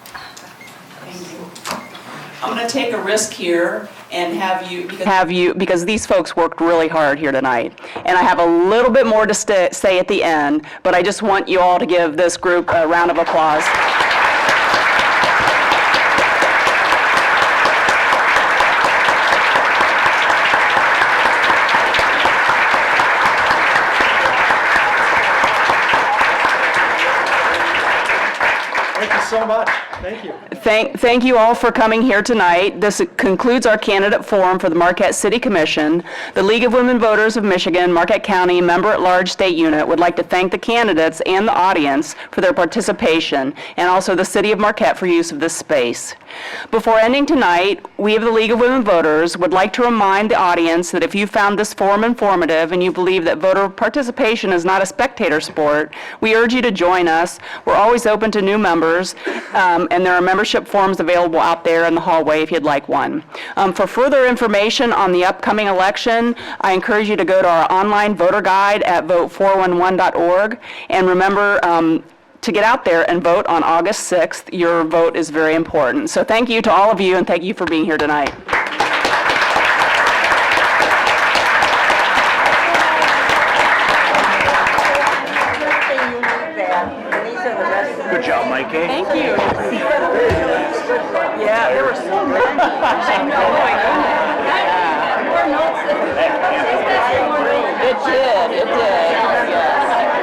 Thank you. I'm going to take a risk here and have you, because these folks worked really hard here tonight. And I have a little bit more to say at the end, but I just want you all to give this group a round of applause. Thank you so much. Thank you. Thank you all for coming here tonight. This concludes our candidate forum for the Marquette City Commission. The League of Women Voters of Michigan, Marquette County Member-at-Large State Unit would like to thank the candidates and the audience for their participation, and also the City of Marquette for use of this space. Before ending tonight, we of the League of Women Voters would like to remind the audience that if you found this forum informative and you believe that voter participation is not a spectator sport, we urge you to join us. We're always open to new members, and there are membership forms available out there in the hallway if you'd like one. For further information on the upcoming election, I encourage you to go to our online voter guide at vote411.org, and remember to get out there and vote on August 6th. Your vote is very important. So thank you to all of you, and thank you for being here tonight. Mikey. Thank you. Yeah, there were so many. I know, my goodness. It did, yeah.